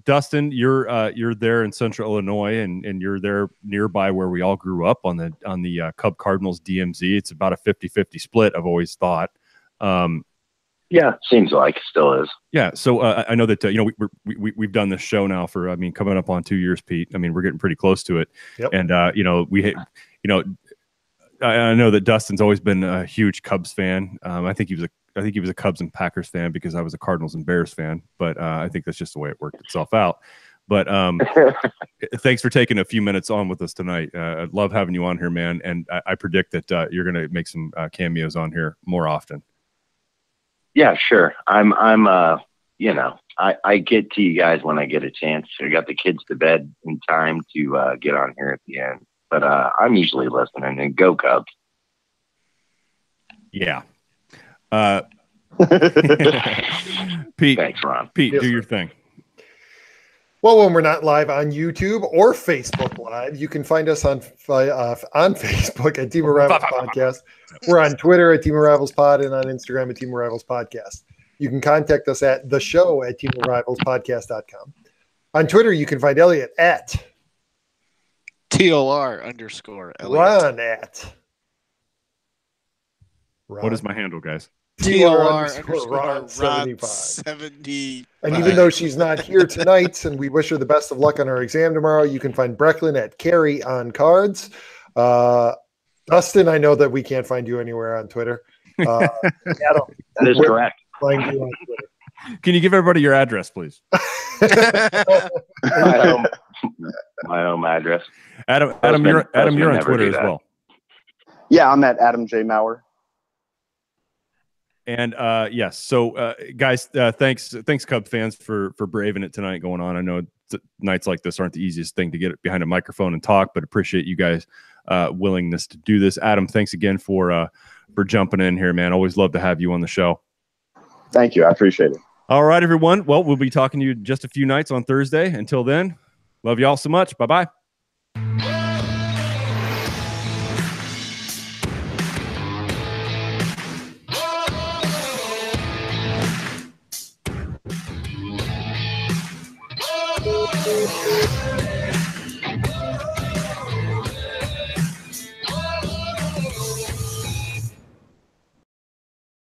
Dustin, you're there in Central Illinois and you're there nearby where we all grew up on the Cub Cardinals DMZ. It's about a 50-50 split, I've always thought. Yeah, seems like still is. Yeah, so I know that we've done this show now for coming up on 2 years, Pete. I mean, we're getting pretty close to it. Yep. And I know that Dustin's always been a huge Cubs fan. I think he was a Cubs and Packers fan because I was a Cardinals and Bears fan. But I think that's just the way it worked itself out. But thanks for taking a few minutes on with us tonight. I love having you on here, man. And I predict that you're going to make some cameos on here more often. Yeah, sure. I get to you guys when I get a chance. I got the kids to bed in time to get on here at the end. But I'm usually listening, and go Cubs. Yeah. Pete, thanks, Ron. Pete, do your thing. Well, when we're not live on YouTube or Facebook Live, you can find us on Facebook at Team Arrivals Podcast. We're on Twitter at Team Arrivals Pod and on Instagram at Team Arrivals Podcast. You can contact us at the show at teamarrivalspodcast.com. On Twitter, you can find Elliot at TOR_Elliot. Ron at What is my handle, guys? TOR_Ron70. And even though she's not here tonight, and we wish her the best of luck on her exam tomorrow, you can find Brecklin at Carrie on Cards. Dustin, I know that we can't find you anywhere on Twitter. Adam, that is correct. Find you on Twitter. Can you give everybody your address, please? My home address. Adam, you're on Twitter as well. Yeah, I'm at Adam J. Maurer. And yes, so guys, thanks Cub fans for braving it tonight going on. I know nights like this aren't the easiest thing to get behind a microphone and talk, but appreciate you guys' willingness to do this. Adam, thanks again for jumping in here, man. Always love to have you on the show. Thank you. I appreciate it. All right, everyone. Well, we'll be talking to you just a few nights on Thursday. Until then, love you all so much. Bye-bye. Thank you.